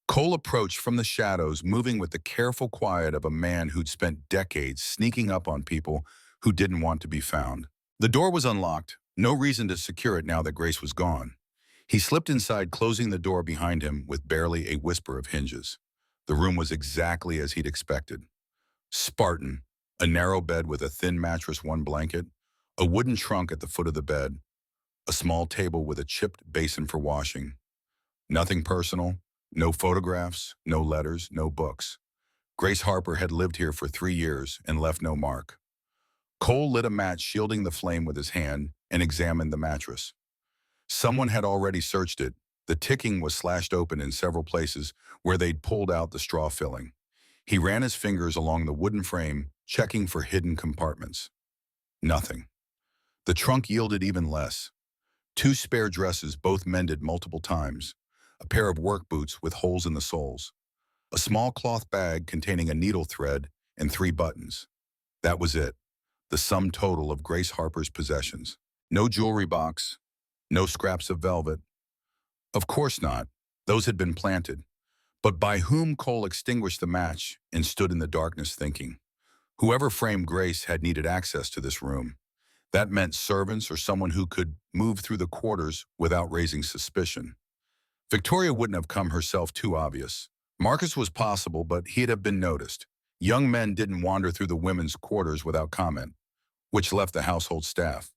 Cole approached from the shadows, moving with the careful quiet of a man who'd spent decades sneaking up on people who didn't want to be found. The door was unlocked, no reason to secure it now that Grace was gone. He slipped inside, closing the door behind him with barely a whisper of hinges. The room was exactly as he'd expected. Spartan, a narrow bed with a thin mattress, one blanket, a wooden trunk at the foot of the bed, a small table with a chipped basin for washing. Nothing personal, No photographs, no letters, no books. Grace Harper had lived here for 3 years and left no mark. Cole lit a match shielding the flame with his hand and examined the mattress. Someone had already searched it. The ticking was slashed open in several places where they'd pulled out the straw filling. He ran his fingers along the wooden frame, checking for hidden compartments. Nothing. The trunk yielded even less. Two spare dresses, both mended multiple times. A pair of work boots with holes in the soles. A small cloth bag containing a needle thread and 3 buttons. That was it. The sum total of Grace Harper's possessions. No jewelry box. No scraps of velvet. Of course not. Those had been planted. But by whom? Cole extinguished the match and stood in the darkness thinking. Whoever framed Grace had needed access to this room. That meant servants or someone who could move through the quarters without raising suspicion. Victoria wouldn't have come herself too obvious. Marcus was possible, but he'd have been noticed. Young men didn't wander through the women's quarters without comment, which left the household staff.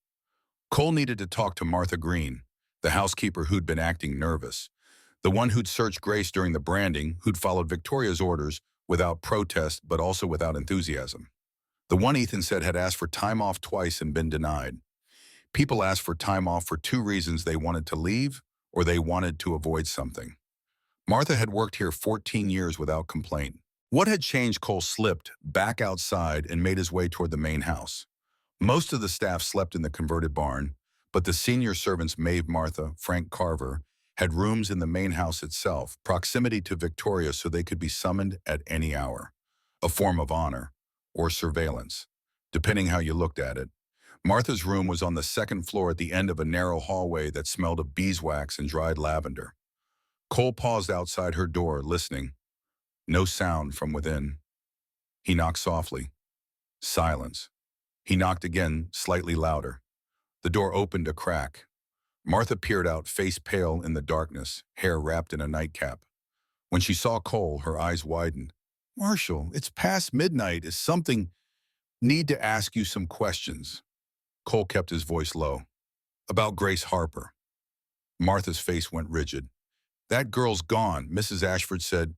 Cole needed to talk to Martha Green, the housekeeper who'd been acting nervous, the one who'd searched Grace during the branding, who'd followed Victoria's orders without protest but also without enthusiasm. The one Ethan said had asked for time off twice and been denied. People asked for time off for 2 reasons: they wanted to leave or they wanted to avoid something. Martha had worked here 14 years without complaint. What had changed? Cole slipped back outside and made his way toward the main house. Most of the staff slept in the converted barn, but the senior servants Maeve, Martha, Frank Carver, had rooms in the main house itself, proximity to Victoria so they could be summoned at any hour. A form of honor, or surveillance, depending how you looked at it. Martha's room was on the second floor at the end of a narrow hallway that smelled of beeswax and dried lavender. Cole paused outside her door, listening. No sound from within. He knocked softly. Silence. He knocked again, slightly louder. The door opened a crack. Martha peered out, face pale in the darkness, hair wrapped in a nightcap. When she saw Cole, her eyes widened. "Marshall, it's past midnight. Is something... Need to ask you some questions." Cole kept his voice low. "About Grace Harper." Martha's face went rigid. "That girl's gone," Mrs. Ashford said.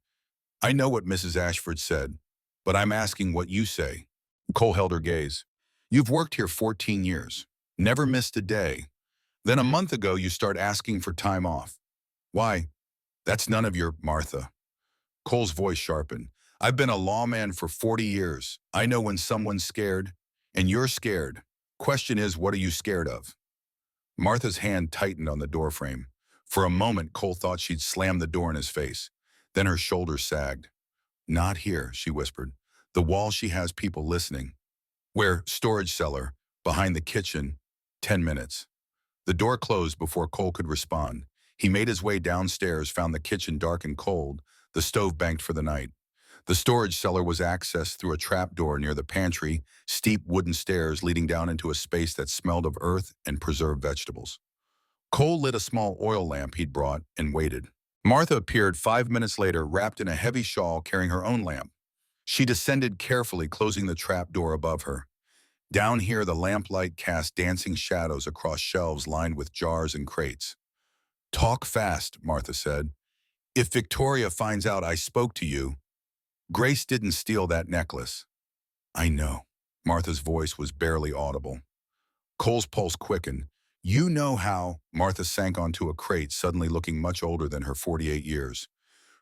"I know what Mrs. Ashford said, but I'm asking what you say." Cole held her gaze. "You've worked here 14 years. Never missed a day. Then a month ago you start asking for time off. Why? That's none of your..." "Martha." Cole's voice sharpened. "I've been a lawman for 40 years. I know when someone's scared, and you're scared. Question is, what are you scared of?" Martha's hand tightened on the doorframe. For a moment, Cole thought she'd slam the door in his face. Then her shoulders sagged. "Not here," she whispered. "The wall she has people listening." "Where?" "Storage cellar. Behind the kitchen. 10 minutes." The door closed before Cole could respond. He made his way downstairs, found the kitchen dark and cold, the stove banked for the night. The storage cellar was accessed through a trapdoor near the pantry, steep wooden stairs leading down into a space that smelled of earth and preserved vegetables. Cole lit a small oil lamp he'd brought and waited. Martha appeared 5 minutes later, wrapped in a heavy shawl, carrying her own lamp. She descended carefully, closing the trapdoor above her. Down here, the lamplight cast dancing shadows across shelves lined with jars and crates. "Talk fast," Martha said. "If Victoria finds out I spoke to you..." "Grace didn't steal that necklace." "I know." Martha's voice was barely audible. Cole's pulse quickened. "You know how..." Martha sank onto a crate, suddenly looking much older than her 48 years.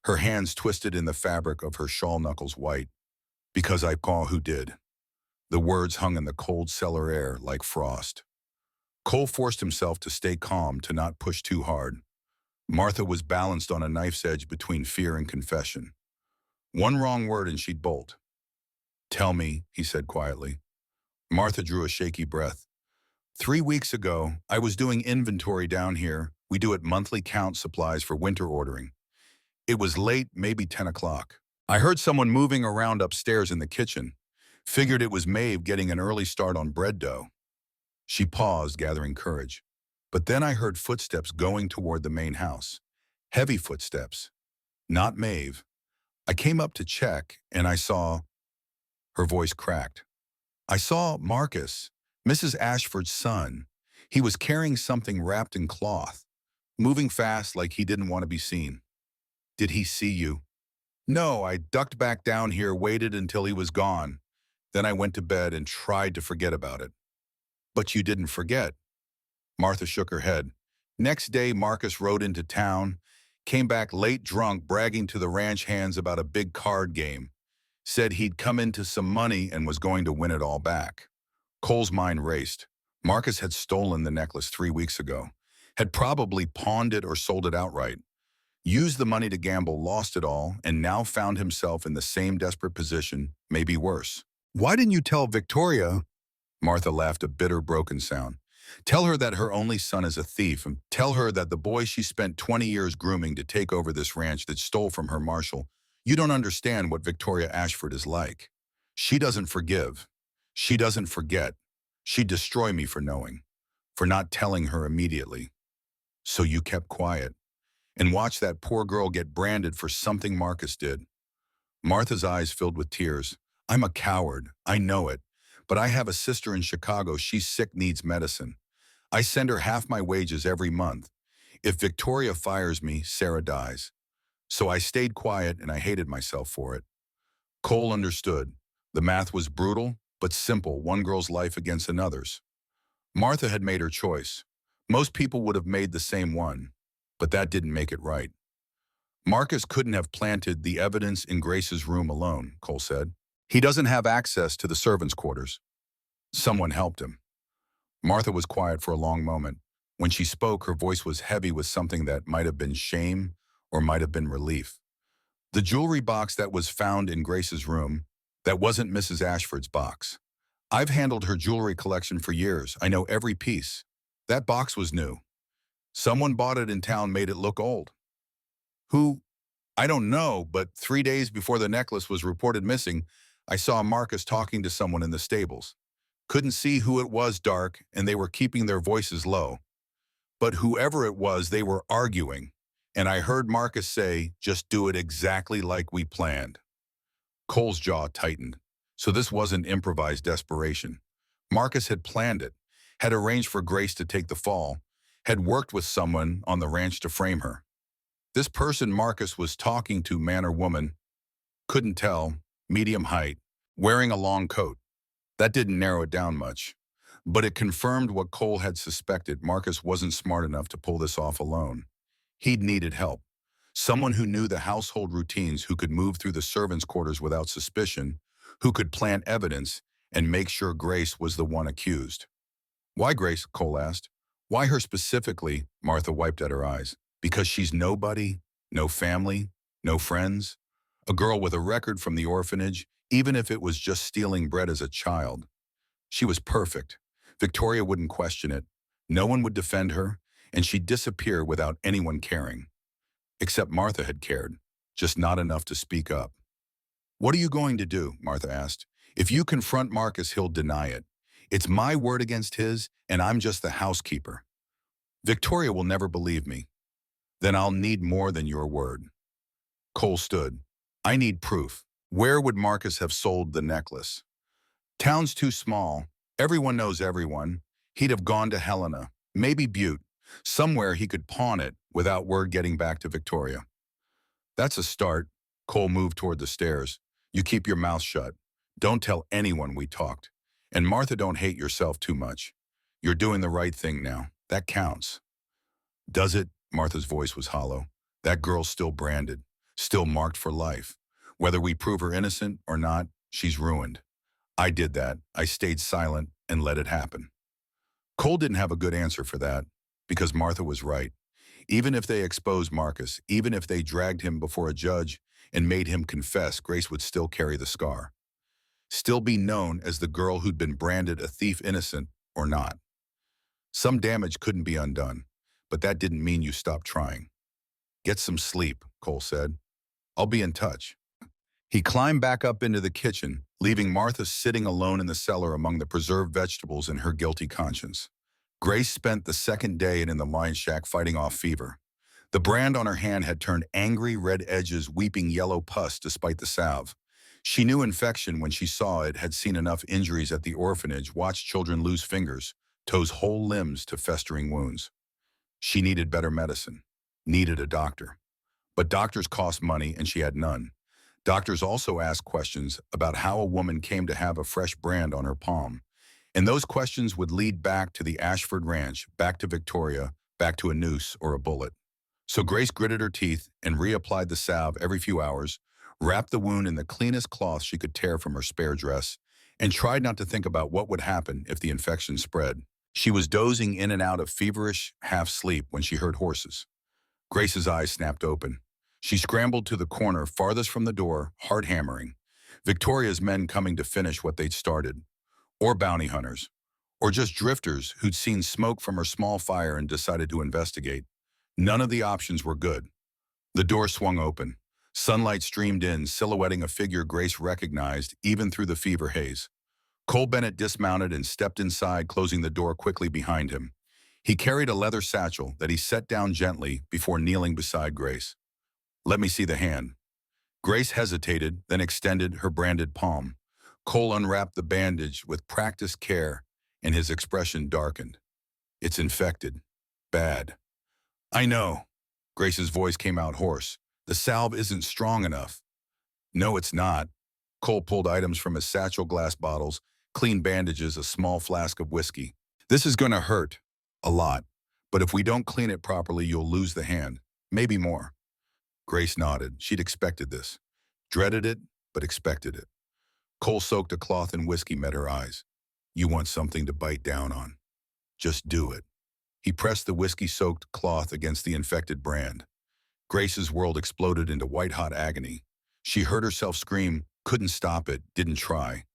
Her hands twisted in the fabric of her shawl, knuckles white. "Because I saw who did." The words hung in the cold cellar air like frost. Cole forced himself to stay calm, to not push too hard. Martha was balanced on a knife's edge between fear and confession. One wrong word and she'd bolt. "Tell me," he said quietly. Martha drew a shaky breath. 3 weeks ago, I was doing inventory down here. We do it monthly, count supplies for winter ordering. It was late, maybe 10 o'clock. I heard someone moving around upstairs in the kitchen. Figured it was Maeve getting an early start on bread dough." She paused, gathering courage. "But then I heard footsteps going toward the main house. Heavy footsteps. Not Maeve. I came up to check, and I saw..." Her voice cracked. "I saw Marcus, Mrs. Ashford's son. He was carrying something wrapped in cloth, moving fast like he didn't want to be seen." Did he see you? No, I ducked back down here, waited until he was gone. Then I went to bed and tried to forget about it. But you didn't forget. Martha shook her head. Next day, Marcus rode into town, came back late drunk, bragging to the ranch hands about a big card game. Said he'd come into some money and was going to win it all back. Cole's mind raced. Marcus had stolen the necklace 3 weeks ago, had probably pawned it or sold it outright, used the money to gamble, lost it all, and now found himself in the same desperate position, maybe worse. Why didn't you tell Victoria? Martha laughed a bitter, broken sound. Tell her that her only son is a thief, and tell her that the boy she spent 20 years grooming to take over this ranch that stole from her Marshall. You don't understand what Victoria Ashford is like. She doesn't forgive. She doesn't forget. She'd destroy me for knowing, for not telling her immediately. So you kept quiet and watched that poor girl get branded for something Marcus did. Martha's eyes filled with tears. I'm a coward. I know it. But I have a sister in Chicago. She's sick, needs medicine. I send her half my wages every month. If Victoria fires me, Sarah dies. So I stayed quiet and I hated myself for it. Cole understood. The math was brutal, but simple, one girl's life against another's. Martha had made her choice. Most people would have made the same one, but that didn't make it right. Marcus couldn't have planted the evidence in Grace's room alone, Cole said. He doesn't have access to the servants' quarters. Someone helped him. Martha was quiet for a long moment. When she spoke, her voice was heavy with something that might have been shame or might have been relief. The jewelry box that was found in Grace's room, that wasn't Mrs. Ashford's box. I've handled her jewelry collection for years. I know every piece. That box was new. Someone bought it in town, made it look old. Who? I don't know, but 3 days before the necklace was reported missing, I saw Marcus talking to someone in the stables. Couldn't see who it was, dark, and they were keeping their voices low. But whoever it was, they were arguing, and I heard Marcus say, just do it exactly like we planned. Cole's jaw tightened. So this wasn't improvised desperation. Marcus had planned it, had arranged for Grace to take the fall, had worked with someone on the ranch to frame her. This person Marcus was talking to, man or woman, couldn't tell, medium height, wearing a long coat. That didn't narrow it down much, but it confirmed what Cole had suspected. Marcus wasn't smart enough to pull this off alone. He'd needed help. Someone who knew the household routines, who could move through the servants' quarters without suspicion, who could plant evidence and make sure Grace was the one accused. Why Grace? Cole asked. Why her specifically? Martha wiped at her eyes. Because she's nobody, no family, no friends. A girl with a record from the orphanage, even if it was just stealing bread as a child. She was perfect. Victoria wouldn't question it. No one would defend her, and she'd disappear without anyone caring. Except Martha had cared, just not enough to speak up. What are you going to do? Martha asked. If you confront Marcus, he'll deny it. It's my word against his, and I'm just the housekeeper. Victoria will never believe me. Then I'll need more than your word. Cole stood. I need proof. Where would Marcus have sold the necklace? Town's too small. Everyone knows everyone. He'd have gone to Helena, maybe Butte. Somewhere he could pawn it without word getting back to Victoria. That's a start. Cole moved toward the stairs. You keep your mouth shut. Don't tell anyone we talked. And Martha, don't hate yourself too much. You're doing the right thing now. That counts. Does it? Martha's voice was hollow. That girl's still branded, still marked for life. Whether we prove her innocent or not, she's ruined. I did that. I stayed silent and let it happen. Cole didn't have a good answer for that, because Martha was right. Even if they exposed Marcus, even if they dragged him before a judge and made him confess, Grace would still carry the scar. Still be known as the girl who'd been branded a thief, innocent or not. Some damage couldn't be undone, but that didn't mean you stopped trying. Get some sleep, Cole said. I'll be in touch. He climbed back up into the kitchen, leaving Martha sitting alone in the cellar among the preserved vegetables and her guilty conscience. Grace spent the second day in the lion shack fighting off fever. The brand on her hand had turned angry red edges, weeping yellow pus despite the salve. She knew infection when she saw it, had seen enough injuries at the orphanage, watched children lose fingers, toes, whole limbs to festering wounds. She needed better medicine, needed a doctor. But doctors cost money and she had none. Doctors also asked questions about how a woman came to have a fresh brand on her palm. And those questions would lead back to the Ashford Ranch, back to Victoria, back to a noose or a bullet. So Grace gritted her teeth and reapplied the salve every few hours, wrapped the wound in the cleanest cloth she could tear from her spare dress, and tried not to think about what would happen if the infection spread. She was dozing in and out of feverish half-sleep when she heard horses. Grace's eyes snapped open. She scrambled to the corner farthest from the door, heart hammering. Victoria's men coming to finish what they'd started. Or bounty hunters. Or just drifters who'd seen smoke from her small fire and decided to investigate. None of the options were good. The door swung open. Sunlight streamed in, silhouetting a figure Grace recognized even through the fever haze. Cole Bennett dismounted and stepped inside, closing the door quickly behind him. He carried a leather satchel that he set down gently before kneeling beside Grace. "Let me see the hand." Grace hesitated, then extended her branded palm. Cole unwrapped the bandage with practiced care, and his expression darkened. "It's infected. Bad." "I know." Grace's voice came out hoarse. "The salve isn't strong enough." "No, it's not." Cole pulled items from his satchel, glass bottles, clean bandages, a small flask of whiskey. "This is going to hurt. A lot. But if we don't clean it properly, you'll lose the hand. Maybe more." Grace nodded. She'd expected this. Dreaded it, but expected it. Cole soaked a cloth in whiskey met her eyes. "You want something to bite down on. Just do it." He pressed the whiskey-soaked cloth against the infected brand. Grace's world exploded into white-hot agony. She heard herself scream, couldn't stop it, didn't try.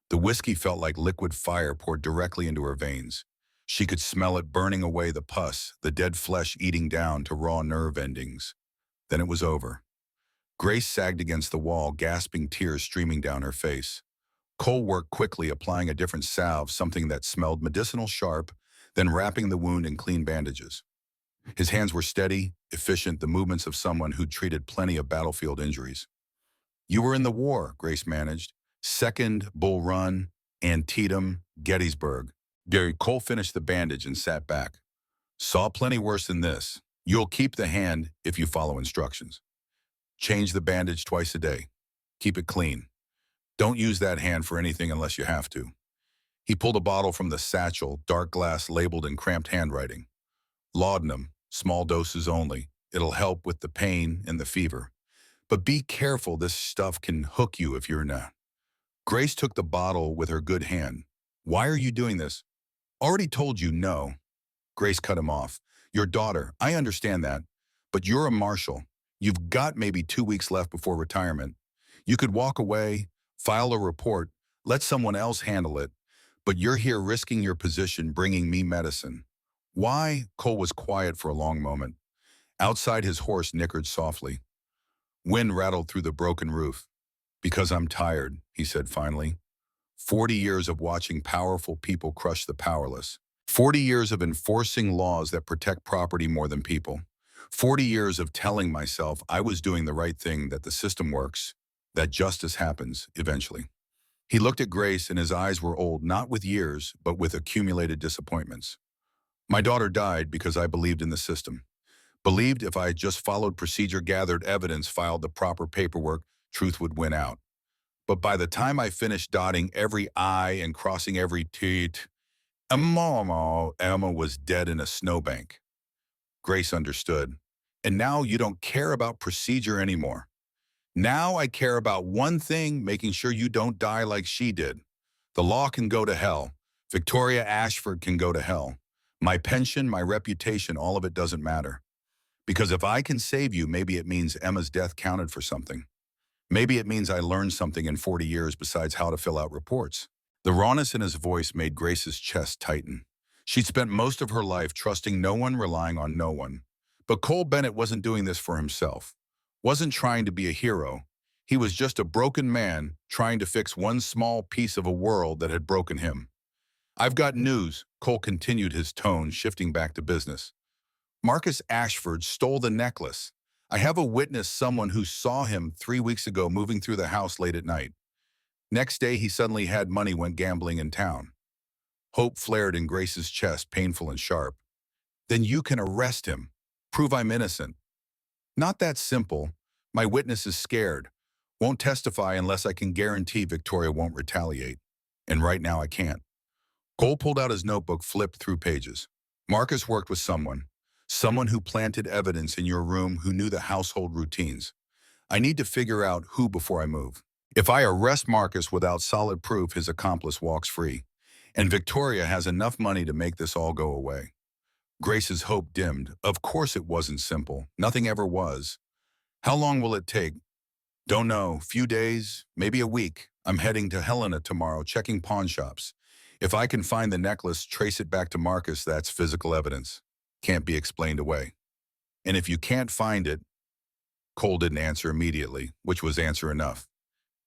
The whiskey felt like liquid fire poured directly into her veins. She could smell it burning away the pus, the dead flesh eating down to raw nerve endings. Then it was over. Grace sagged against the wall, gasping, tears streaming down her face. Cole worked quickly, applying a different salve, something that smelled medicinal sharp, then wrapping the wound in clean bandages. His hands were steady, efficient, the movements of someone who'd treated plenty of battlefield injuries. "You were in the war," Grace managed. "Second, Bull Run, Antietam, Gettysburg." Gary Cole finished the bandage and sat back. "Saw plenty worse than this. You'll keep the hand if you follow instructions. Change the bandage twice a day. Keep it clean. Don't use that hand for anything unless you have to." He pulled a bottle from the satchel, dark glass labeled in cramped handwriting. "Laudanum, small doses only. It'll help with the pain and the fever. But be careful, this stuff can hook you if you're not." Grace took the bottle with her good hand. "Why are you doing this?" "Already told you no." Grace cut him off. "Your daughter, I understand that. But you're a marshal. You've got maybe 2 weeks left before retirement. You could walk away, file a report, let someone else handle it. But you're here risking your position, bringing me medicine." "Why?" Cole was quiet for a long moment. Outside, his horse nickered softly. Wind rattled through the broken roof. "Because I'm tired," he said finally. 40 years of watching powerful people crush the powerless. 40 years of enforcing laws that protect property more than people. 40 years of telling myself I was doing the right thing, that the system works, that justice happens eventually. He looked at Grace and his eyes were old, not with years, but with accumulated disappointments. "My daughter died because I believed in the system. Believed if I had just followed procedure, gathered evidence, filed the proper paperwork, truth would win out. But by the time I finished dotting every I and crossing every T, Emma was dead in a snowbank." Grace understood. "And now you don't care about procedure anymore. Now I care about one thing, making sure you don't die like she did. The law can go to hell. Victoria Ashford can go to hell. My pension, my reputation, all of it doesn't matter. Because if I can save you, maybe it means Emma's death counted for something. Maybe it means I learned something in 40 years besides how to fill out reports." The rawness in his voice made Grace's chest tighten. She'd spent most of her life trusting no one, relying on no one. But Cole Bennett wasn't doing this for himself. Wasn't trying to be a hero. He was just a broken man trying to fix one small piece of a world that had broken him. "I've got news," Cole continued, his tone shifting back to business. "Marcus Ashford stole the necklace. I have a witness, someone who saw him 3 weeks ago moving through the house late at night. Next day, he suddenly had money, went gambling in town." Hope flared in Grace's chest, painful and sharp. "Then you can arrest him. Prove I'm innocent." Not that simple. My witness is scared. Won't testify unless I can guarantee Victoria won't retaliate. And right now I can't. Cole pulled out his notebook, flipped through pages. Marcus worked with someone who planted evidence in your room, who knew the household routines. I need to figure out who before I move. If I arrest Marcus without solid proof, his accomplice walks free. And Victoria has enough money to make this all go away. Grace's hope dimmed. Of course it wasn't simple. Nothing ever was. How long will it take? Don't know. Few days, maybe a week. I'm heading to Helena tomorrow, checking pawn shops. If I can find the necklace, trace it back to Marcus, that's physical evidence. Can't be explained away. And if you can't find it, Cole didn't answer immediately, which was answer enough.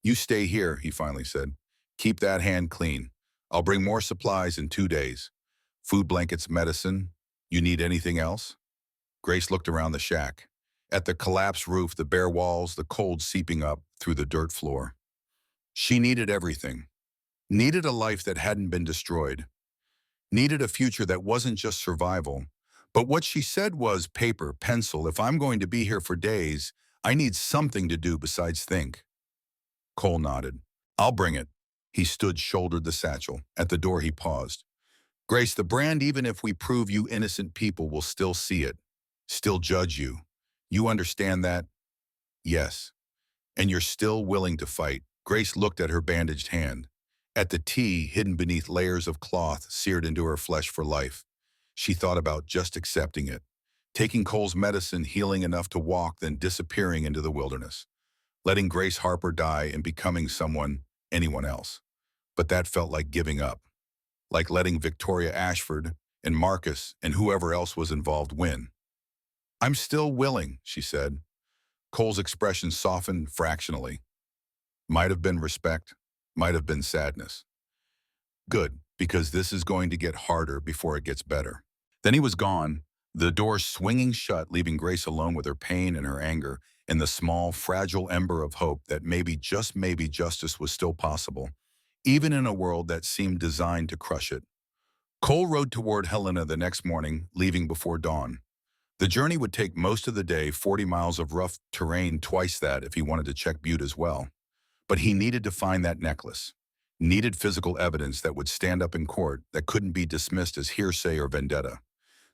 You stay here, he finally said. Keep that hand clean. I'll bring more supplies in 2 days. Food, blankets, medicine. You need anything else? Grace looked around the shack. At the collapsed roof, the bare walls, the cold seeping up through the dirt floor. She needed everything. Needed a life that hadn't been destroyed. Needed a future that wasn't just survival. But what she said was paper, pencil. If I'm going to be here for days, I need something to do besides think. Cole nodded. I'll bring it. He stood, shouldered the satchel. At the door he paused. Grace, the brand, even if we prove you innocent, people will still see it. Still judge you. You understand that? Yes. And you're still willing to fight. Grace looked at her bandaged hand. At the T hidden beneath layers of cloth seared into her flesh for life. She thought about just accepting it. Taking Cole's medicine, healing enough to walk, then disappearing into the wilderness. Letting Grace Harper die and becoming anyone else. But that felt like giving up. Like letting Victoria Ashford and Marcus and whoever else was involved win. I'm still willing, she said. Cole's expression softened fractionally. Might have been respect, might have been sadness. Good, because this is going to get harder before it gets better. Then he was gone, the door swinging shut, leaving Grace alone with her pain and her anger and the small, fragile ember of hope that maybe, just maybe, justice was still possible, even in a world that seemed designed to crush it. Cole rode toward Helena the next morning, leaving before dawn. The journey would take most of the day, 40 miles of rough terrain, twice that if he wanted to check Butte as well. But he needed to find that necklace. Needed physical evidence that would stand up in court, that couldn't be dismissed as hearsay or vendetta.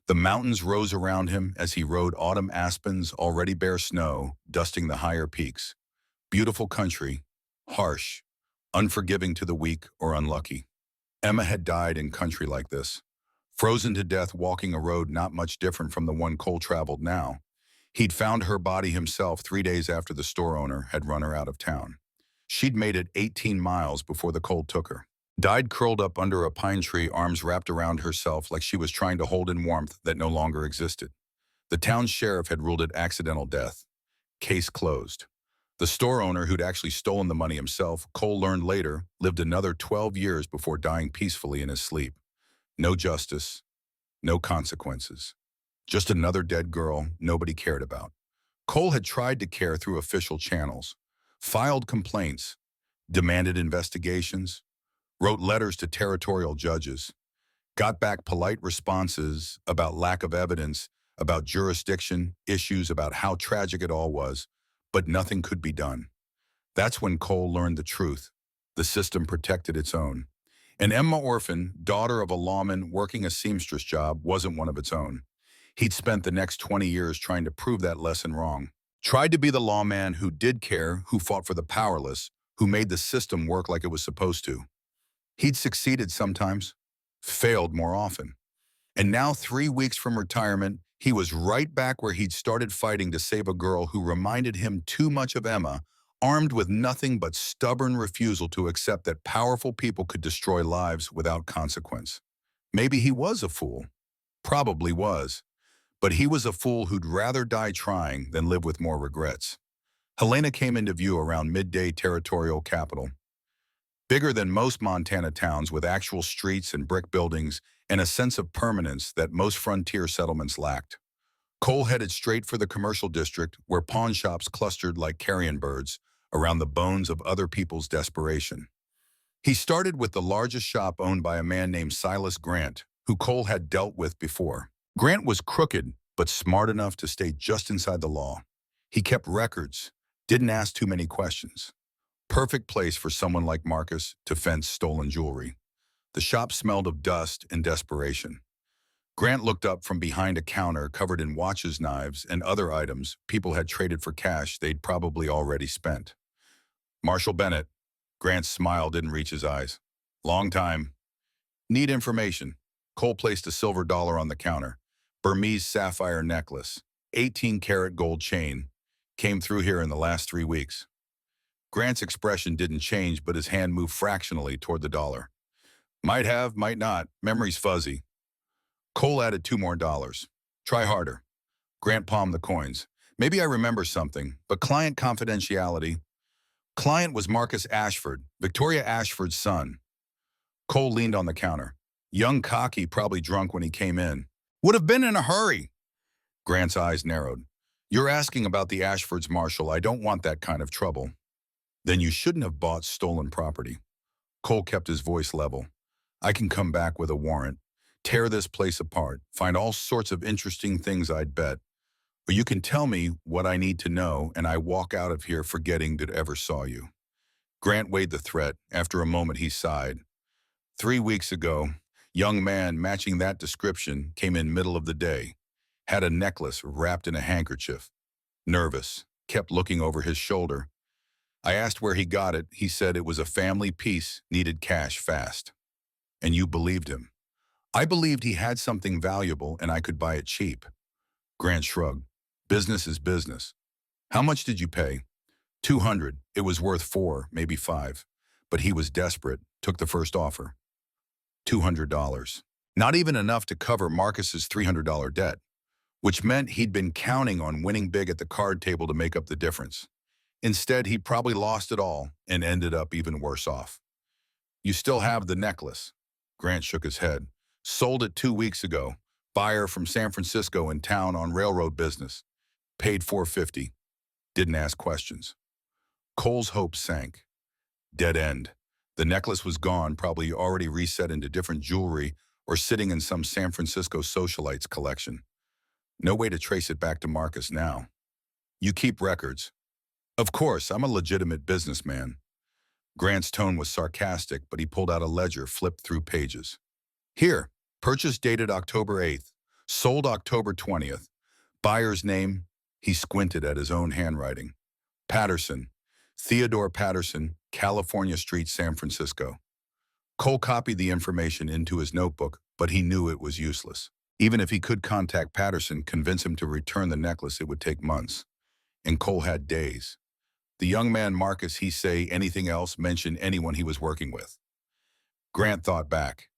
The mountains rose around him as he rode, autumn aspens, already bare snow, dusting the higher peaks. Beautiful country, harsh, unforgiving to the weak or unlucky. Emma had died in country like this. Frozen to death walking a road not much different from the one Cole traveled now. He'd found her body himself 3 days after the store owner had run her out of town. She'd made it 18 miles before the cold took her. Died curled up under a pine tree, arms wrapped around herself like she was trying to hold in warmth that no longer existed. The town sheriff had ruled it accidental death. Case closed. The store owner, who'd actually stolen the money himself, Cole learned later, lived another 12 years before dying peacefully in his sleep. No justice, no consequences. Just another dead girl nobody cared about. Cole had tried to care through official channels, filed complaints, demanded investigations, wrote letters to territorial judges, got back polite responses about lack of evidence, about jurisdiction, issues about how tragic it all was, but nothing could be done. That's when Cole learned the truth. The system protected its own. And Emma Orphan, daughter of a lawman working a seamstress job, wasn't one of its own. He'd spent the next 20 years trying to prove that lesson wrong. Tried to be the lawman who did care, who fought for the powerless, who made the system work like it was supposed to. He'd succeeded sometimes, failed more often. And now, 3 weeks from retirement, he was right back where he'd started fighting to save a girl who reminded him too much of Emma, armed with nothing but stubborn refusal to accept that powerful people could destroy lives without consequence. Maybe he was a fool. Probably was. But he was a fool who'd rather die trying than live with more regrets. Helena came into view around midday, territorial capital. Bigger than most Montana towns, with actual streets and brick buildings and a sense of permanence that most frontier settlements lacked. Cole headed straight for the commercial district, where pawn shops clustered like carrion birds around the bones of other people's desperation. He started with the largest shop, owned by a man named Silas Grant, who Cole had dealt with before. Grant was crooked, but smart enough to stay just inside the law. He kept records, didn't ask too many questions. Perfect place for someone like Marcus to fence stolen jewelry. The shop smelled of dust and desperation. Grant looked up from behind a counter covered in watches, knives, and other items people had traded for cash they'd probably already spent. Marshall Bennett. Grant's smile didn't reach his eyes. Long time. Need information. Cole placed a silver dollar on the counter. Burmese sapphire necklace. 18-karat gold chain. Came through here in the last 3 weeks. Grant's expression didn't change, but his hand moved fractionally toward the dollar. Might have, might not. Memory's fuzzy. Cole added 2 more dollars. Try harder. Grant palmed the coins. Maybe I remember something, but client confidentiality. Client was Marcus Ashford, Victoria Ashford's son. Cole leaned on the counter. Young cocky, probably drunk when he came in. Would have been in a hurry. Grant's eyes narrowed. You're asking about the Ashfords, Marshall. I don't want that kind of trouble. Then you shouldn't have bought stolen property. Cole kept his voice level. I can come back with a warrant, tear this place apart, find all sorts of interesting things, I'd bet. Or you can tell me what I need to know and I walk out of here forgetting that ever saw you. Grant weighed the threat. After a moment, he sighed. 3 weeks ago, young man matching that description came in middle of the day. Had a necklace wrapped in a handkerchief. Nervous, kept looking over his shoulder. I asked where he got it. He said it was a family piece, needed cash fast. And you believed him. I believed he had something valuable and I could buy it cheap. Grant shrugged. Business is business. How much did you pay? 200. It was worth 4, maybe 5. But he was desperate, took the first offer. $200. Not even enough to cover Marcus's $300 debt, which meant he'd been counting on winning big at the card table to make up the difference. Instead, he probably lost it all and ended up even worse off. You still have the necklace. Grant shook his head. Sold it 2 weeks ago. Buyer from San Francisco in town on railroad business. Paid $450. Didn't ask questions. Cole's hopes sank. Dead end. The necklace was gone, probably already reset into different jewelry or sitting in some San Francisco socialite's collection. No way to trace it back to Marcus now. You keep records. Of course, I'm a legitimate businessman. Grant's tone was sarcastic, but he pulled out a ledger, flipped through pages. Here, purchase dated October 8th, sold October 20th. Buyer's name, he squinted at his own handwriting. Patterson, Theodore Patterson, California Street, San Francisco. Cole copied the information into his notebook, but he knew it was useless. Even if he could contact Patterson, convince him to return the necklace, it would take months. And Cole had days. The young man Marcus, he say anything else, mention anyone he was working with. Grant thought back.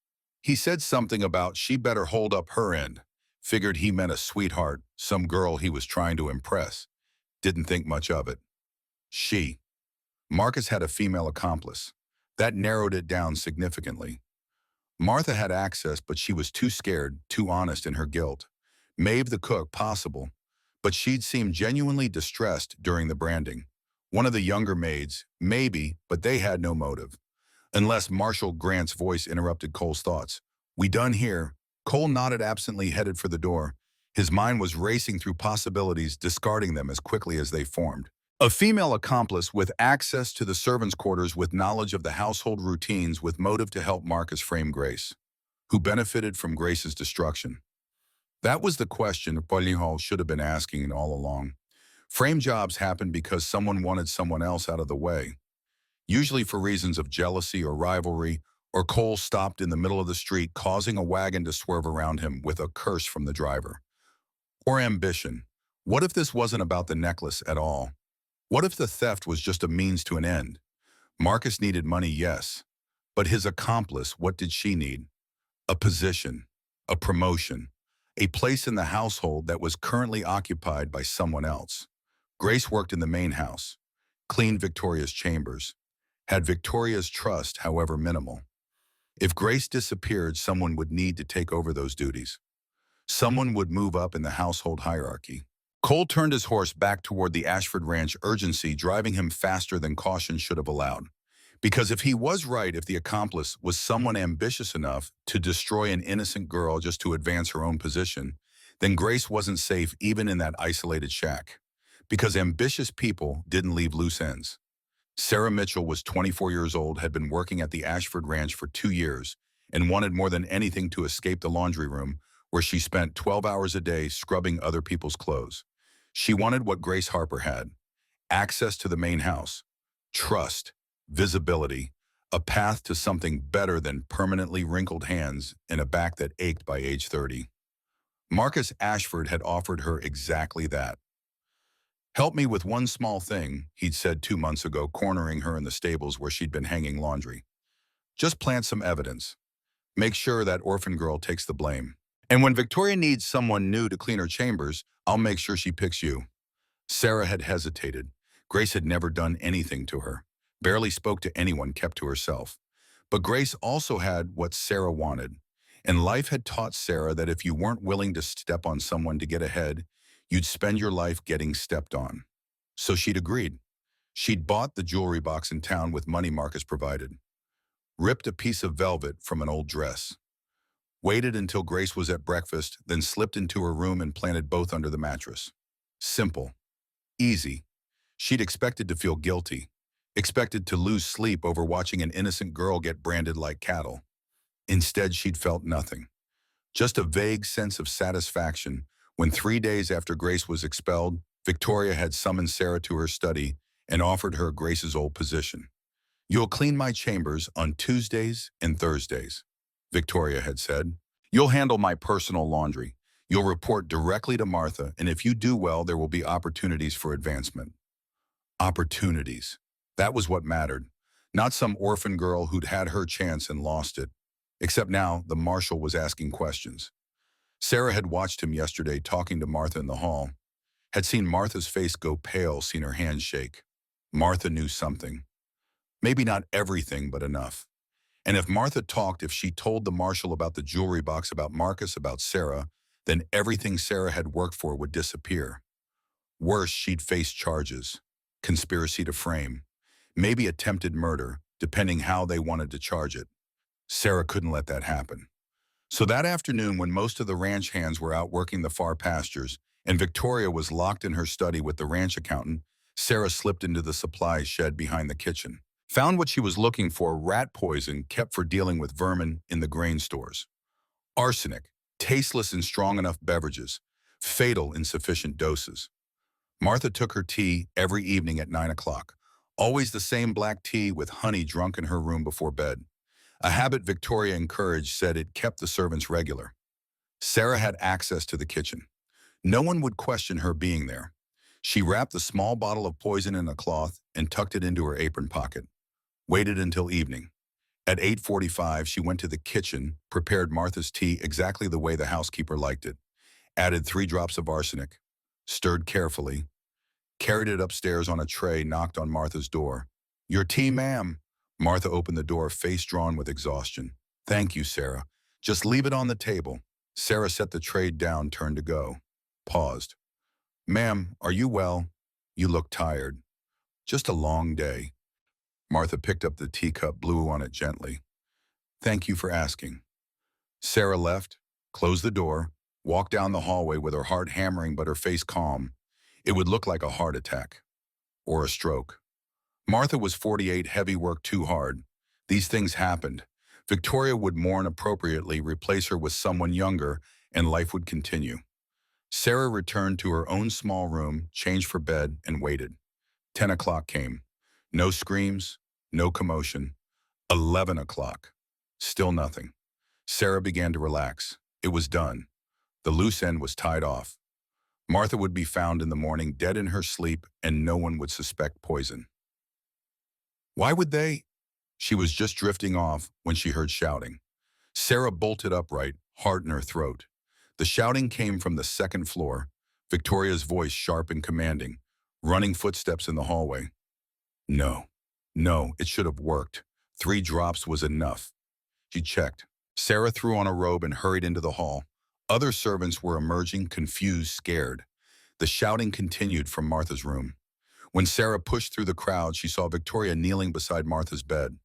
He said something about she better hold up her end. Figured he meant a sweetheart, some girl he was trying to impress. Didn't think much of it. She. Marcus had a female accomplice. That narrowed it down significantly. Martha had access, but she was too scared, too honest in her guilt. Maeve the cook, possible, but she'd seemed genuinely distressed during the branding. One of the younger maids, maybe, but they had no motive. Unless Marshall. Grant's voice interrupted Cole's thoughts. We done here? Cole nodded absently, headed for the door. His mind was racing through possibilities, discarding them as quickly as they formed. A female accomplice with access to the servants' quarters, with knowledge of the household routines, with motive to help Marcus frame Grace. Who benefited from Grace's destruction? That was the question Pauline should have been asking all along. Frame jobs happen because someone wanted someone else out of the way. Usually for reasons of jealousy or rivalry, or Cole stopped in the middle of the street, causing a wagon to swerve around him with a curse from the driver. Or ambition. What if this wasn't about the necklace at all? What if the theft was just a means to an end? Marcus needed money, yes. But his accomplice, what did she need? A position, a promotion, a place in the household that was currently occupied by someone else. Grace worked in the main house, cleaned Victoria's chambers, had Victoria's trust, however minimal. If Grace disappeared, someone would need to take over those duties. Someone would move up in the household hierarchy. Cole turned his horse back toward the Ashford Ranch, urgency driving him faster than caution should have allowed. Because if he was right, if the accomplice was someone ambitious enough to destroy an innocent girl just to advance her own position, then Grace wasn't safe even in that isolated shack. because ambitious people didn't leave loose ends. Sarah Mitchell was 24 years old, had been working at the Ashford Ranch for 2 years, and wanted more than anything to escape the laundry room, where she spent 12 hours a day scrubbing other people's clothes. She wanted what Grace Harper had: access to the main house, trust, visibility, a path to something better than permanently wrinkled hands and a back that ached by age 30. Marcus Ashford had offered her exactly that. "Help me with one small thing," he'd said 2 months ago, cornering her in the stables where she'd been hanging laundry. "Just plant some evidence. Make sure that orphan girl takes the blame. And when Victoria needs someone new to clean her chambers, I'll make sure she picks you." Sarah had hesitated. Grace had never done anything to her, barely spoke to anyone, kept to herself. But Grace also had what Sarah wanted. And life had taught Sarah that if you weren't willing to step on someone to get ahead, you'd spend your life getting stepped on. So she'd agreed. She'd bought the jewelry box in town with money Marcus provided, ripped a piece of velvet from an old dress, waited until Grace was at breakfast, then slipped into her room and planted both under the mattress. Simple. Easy. She'd expected to feel guilty, expected to lose sleep over watching an innocent girl get branded like cattle. Instead, she'd felt nothing. Just a vague sense of satisfaction when 3 days after Grace was expelled, Victoria had summoned Sarah to her study and offered her Grace's old position. "You'll clean my chambers on Tuesdays and Thursdays," Victoria had said. "You'll handle my personal laundry. You'll report directly to Martha, and if you do well, there will be opportunities for advancement." Opportunities. That was what mattered. Not some orphan girl who'd had her chance and lost it. Except now, the marshal was asking questions. Sarah had watched him yesterday talking to Martha in the hall, had seen Martha's face go pale, seen her hands shake. Martha knew something. Maybe not everything, but enough. And if Martha talked, if she told the marshal about the jewelry box, about Marcus, about Sarah, then everything Sarah had worked for would disappear. Worse, she'd face charges, conspiracy to frame, maybe attempted murder, depending how they wanted to charge it. Sarah couldn't let that happen. So that afternoon, when most of the ranch hands were out working the far pastures, and Victoria was locked in her study with the ranch accountant, Sarah slipped into the supply shed behind the kitchen. Found what she was looking for: rat poison kept for dealing with vermin in the grain stores. Arsenic, tasteless in strong enough beverages, fatal in sufficient doses. Martha took her tea every evening at 9 o'clock. Always the same black tea with honey drunk in her room before bed. A habit Victoria encouraged, said it kept the servants regular. Sarah had access to the kitchen. No one would question her being there. She wrapped the small bottle of poison in a cloth and tucked it into her apron pocket. Waited until evening. At 8:45, she went to the kitchen, prepared Martha's tea exactly the way the housekeeper liked it, added 3 drops of arsenic, stirred carefully, carried it upstairs on a tray, knocked on Martha's door. "Your tea, ma'am." Martha opened the door, face drawn with exhaustion. "Thank you, Sarah. Just leave it on the table." Sarah set the tray down, turned to go. Paused. "Ma'am, are you well? You look tired." "Just a long day." Martha picked up the teacup, blew on it gently. "Thank you for asking." Sarah left, closed the door, walked down the hallway with her heart hammering but her face calm. It would look like a heart attack. Or a stroke. Martha was 48, heavy work, too hard. These things happened. Victoria would mourn appropriately, replace her with someone younger, and life would continue. Sarah returned to her own small room, changed for bed, and waited. 10 o'clock came. No screams, no commotion. 11 o'clock. Still nothing. Sarah began to relax. It was done. The loose end was tied off. Martha would be found in the morning, dead in her sleep, and no one would suspect poison. Why would they? She was just drifting off when she heard shouting. Sarah bolted upright, heart in her throat. The shouting came from the second floor, Victoria's voice sharp and commanding, running footsteps in the hallway. No, it should have worked. 3 drops was enough. She checked. Sarah threw on a robe and hurried into the hall. Other servants were emerging, confused, scared. The shouting continued from Martha's room. When Sarah pushed through the crowd, she saw Victoria kneeling beside Martha's bed.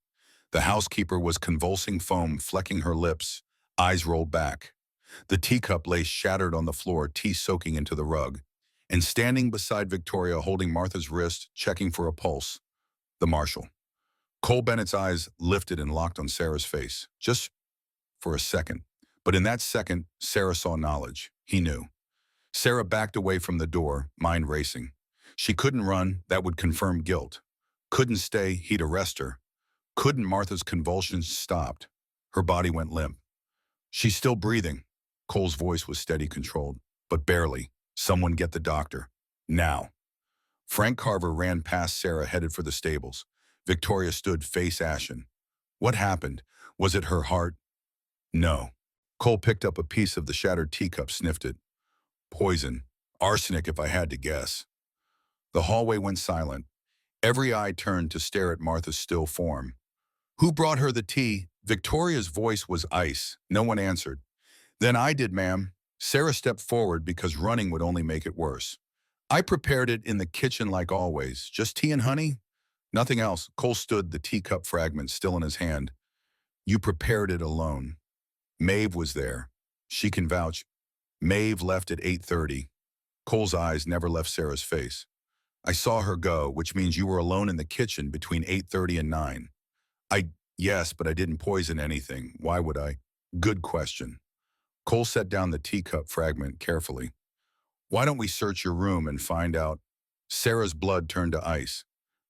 The housekeeper was convulsing foam, flecking her lips, eyes rolled back. The teacup lay shattered on the floor, tea soaking into the rug. and standing beside Victoria holding Martha's wrist, checking for a pulse, the marshal. Cole Bennett's eyes lifted and locked on Sarah's face, just for a second. But in that second, Sarah saw knowledge. He knew. Sarah backed away from the door, mind racing. She couldn't run, that would confirm guilt. Couldn't stay, he'd arrest her. Couldn't Martha's convulsions stopped. Her body went limp. She's still breathing. Cole's voice was steady, controlled, but barely. Someone get the doctor. Now. Frank Carver ran past Sarah, headed for the stables. Victoria stood, face ashen. What happened? Was it her heart? No. Cole picked up a piece of the shattered teacup, sniffed it. Poison. Arsenic, if I had to guess. The hallway went silent. Every eye turned to stare at Martha's still form. Who brought her the tea? Victoria's voice was ice. No one answered. Then I did, ma'am. Sarah stepped forward because running would only make it worse. I prepared it in the kitchen like always. Just tea and honey? Nothing else. Cole stood, the teacup fragment still in his hand. You prepared it alone. Maeve was there. She can vouch. Maeve left at 8:30. Cole's eyes never left Sarah's face. I saw her go, which means you were alone in the kitchen between 8:30 and 9. Yes, but I didn't poison anything. Why would I? Good question. Cole set down the teacup fragment carefully. Why don't we search your room and find out? Sarah's blood turned to ice.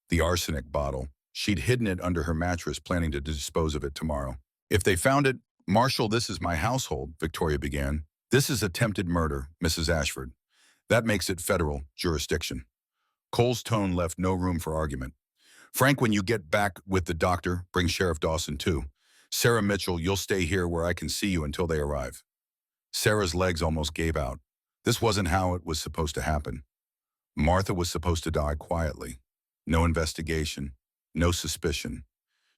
The arsenic bottle. She'd hidden it under her mattress, planning to dispose of it tomorrow. If they found it, Marshal, this is my household, Victoria began. This is attempted murder, Mrs. Ashford. That makes it federal jurisdiction. Cole's tone left no room for argument. Frank, when you get back with the doctor, bring Sheriff Dawson too. Sarah Mitchell, you'll stay here where I can see you until they arrive. Sarah's legs almost gave out. This wasn't how it was supposed to happen. Martha was supposed to die quietly. No investigation, no suspicion.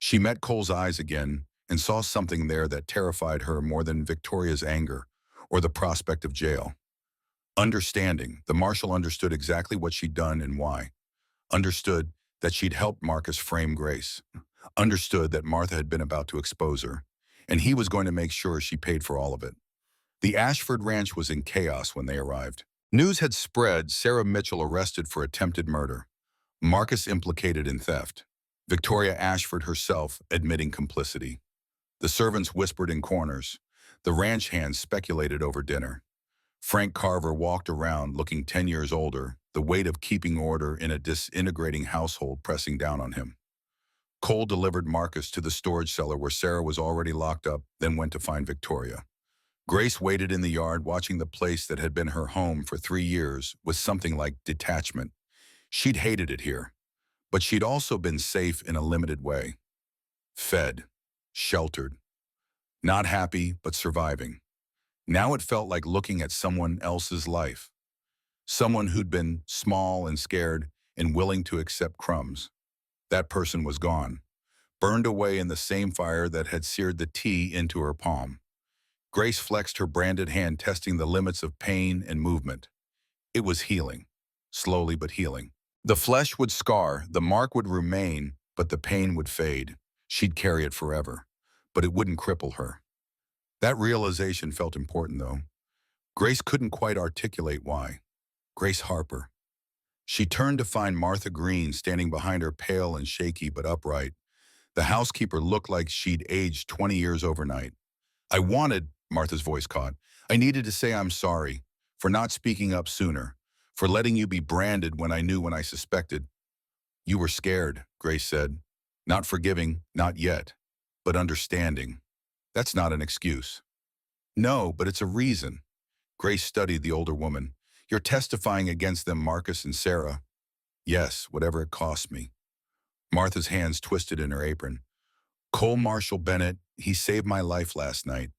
She met Cole's eyes again and saw something there that terrified her more than Victoria's anger or the prospect of jail. Understanding, the marshal understood exactly what she'd done and why. Understood that she'd helped Marcus frame Grace. Understood that Martha had been about to expose her, and he was going to make sure she paid for all of it. The Ashford Ranch was in chaos when they arrived. News had spread Sarah Mitchell arrested for attempted murder. Marcus implicated in theft. Victoria Ashford herself admitting complicity. The servants whispered in corners. The ranch hands speculated over dinner. Frank Carver walked around looking 10 years older, the weight of keeping order in a disintegrating household pressing down on him. Cole delivered Marcus to the storage cellar where Sarah was already locked up, then went to find Victoria. Grace waited in the yard watching the place that had been her home for 3 years with something like detachment. She'd hated it here, but she'd also been safe in a limited way. Fed, sheltered, not happy but surviving. Now it felt like looking at someone else's life. Someone who'd been small and scared and willing to accept crumbs. That person was gone, burned away in the same fire that had seared the tea into her palm. Grace flexed her branded hand, testing the limits of pain and movement. It was healing, slowly but healing. The flesh would scar, the mark would remain, but the pain would fade. She'd carry it forever, but it wouldn't cripple her. That realization felt important, though. Grace couldn't quite articulate why. Grace Harper. She turned to find Martha Green standing behind her, pale and shaky but upright. The housekeeper looked like she'd aged 20 years overnight. Martha's voice caught. I needed to say I'm sorry for not speaking up sooner, for letting you be branded when I knew when I suspected. You were scared, Grace said. Not forgiving, not yet, but understanding. That's not an excuse. No, but it's a reason. Grace studied the older woman. You're testifying against them, Marcus and Sarah. Yes, whatever it costs me. Martha's hands twisted in her apron. Cole Marshall Bennett, he saved my life last night.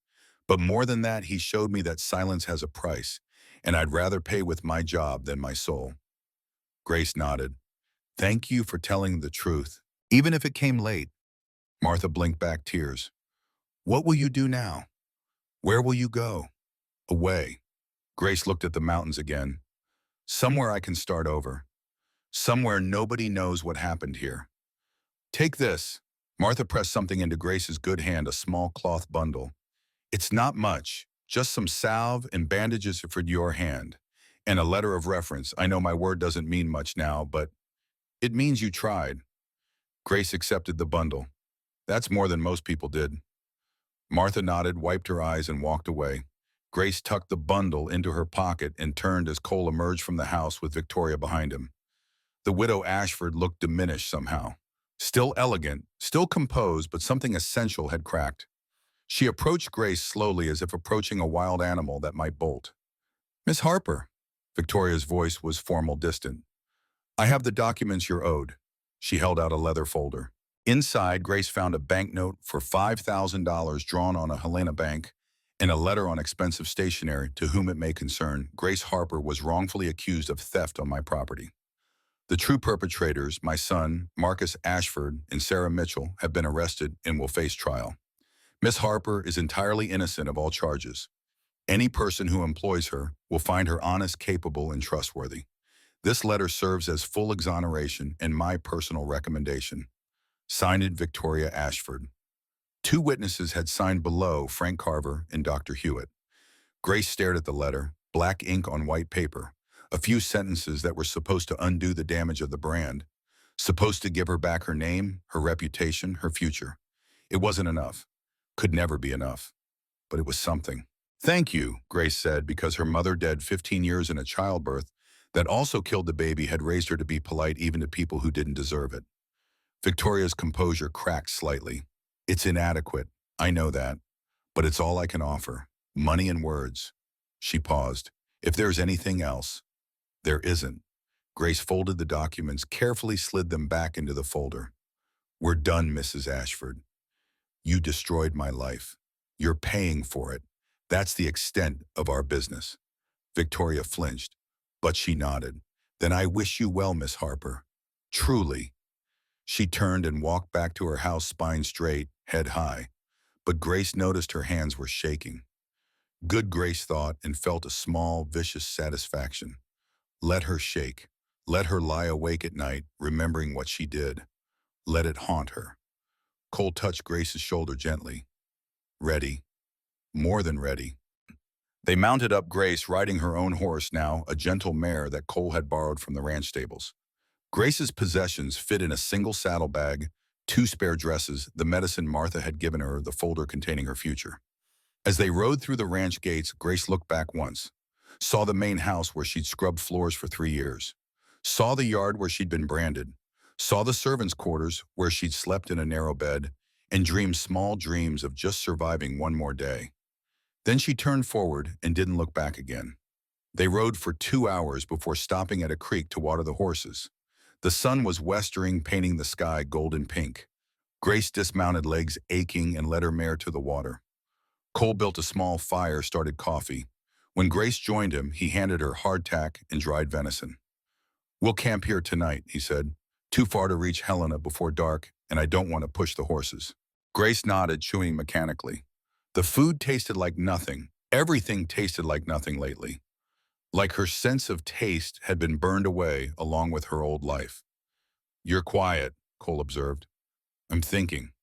But more than that, he showed me that silence has a price, and I'd rather pay with my job than my soul. Grace nodded. Thank you for telling the truth, even if it came late. Martha blinked back tears. What will you do now? Where will you go? Away. Grace looked at the mountains again. Somewhere I can start over. Somewhere nobody knows what happened here. Take this. Martha pressed something into Grace's good hand, a small cloth bundle. It's not much, just some salve and bandages for your hand. And a letter of reference. I know my word doesn't mean much now, but it means you tried. Grace accepted the bundle. That's more than most people did. Martha nodded, wiped her eyes, and walked away. Grace tucked the bundle into her pocket and turned as Cole emerged from the house with Victoria behind him. The widow Ashford looked diminished somehow. Still elegant, still composed, but something essential had cracked. She approached Grace slowly as if approaching a wild animal that might bolt. "Miss Harper." Victoria's voice was formal, distant. "I have the documents you're owed." She held out a leather folder. Inside, Grace found a banknote for $5,000 drawn on a Helena bank and a letter on expensive stationery. "To whom it may concern, Grace Harper was wrongfully accused of theft on my property. The true perpetrators, my son, Marcus Ashford, and Sarah Mitchell, have been arrested and will face trial. Miss Harper is entirely innocent of all charges. Any person who employs her will find her honest, capable, and trustworthy. This letter serves as full exoneration and my personal recommendation. Signed, Victoria Ashford." Two witnesses had signed below, Frank Carver and Dr. Hewitt. Grace stared at the letter, black ink on white paper, a few sentences that were supposed to undo the damage of the brand, supposed to give her back her name, her reputation, her future. It wasn't enough. Could never be enough. But it was something. "Thank you," Grace said, because her mother, dead 15 years in a childbirth that also killed the baby, had raised her to be polite even to people who didn't deserve it. Victoria's composure cracked slightly. "It's inadequate. I know that. But it's all I can offer. Money and words." She paused. "If there's anything else." "There isn't." Grace folded the documents, carefully slid them back into the folder. "We're done, Mrs. Ashford. You destroyed my life. You're paying for it. That's the extent of our business." Victoria flinched, but she nodded. "Then I wish you well, Miss Harper. Truly." She turned and walked back to her house, spine straight, head high. But Grace noticed her hands were shaking. Good, Grace thought, and felt a small, vicious satisfaction. Let her shake. Let her lie awake at night, remembering what she did. Let it haunt her. Cole touched Grace's shoulder gently. "Ready. More than ready." They mounted up, Grace riding her own horse now, a gentle mare that Cole had borrowed from the ranch stables. Grace's possessions fit in a single saddlebag, two spare dresses, the medicine Martha had given her, the folder containing her future. As they rode through the ranch gates, Grace looked back once, saw the main house where she'd scrubbed floors for 3 years, saw the yard where she'd been branded, saw the servants' quarters where she'd slept in a narrow bed, and dreamed small dreams of just surviving one more day. Then she turned forward and didn't look back again. They rode for 2 hours before stopping at a creek to water the horses. The sun was westering, painting the sky golden pink. Grace dismounted, legs aching, and led her mare to the water. Cole built a small fire, started coffee. When Grace joined him, he handed her hardtack and dried venison. "We'll camp here tonight," he said. "Too far to reach Helena before dark, and I don't want to push the horses." Grace nodded, chewing mechanically. The food tasted like nothing. Everything tasted like nothing lately. Like her sense of taste had been burned away along with her old life. "You're quiet," Cole observed. "I'm thinking."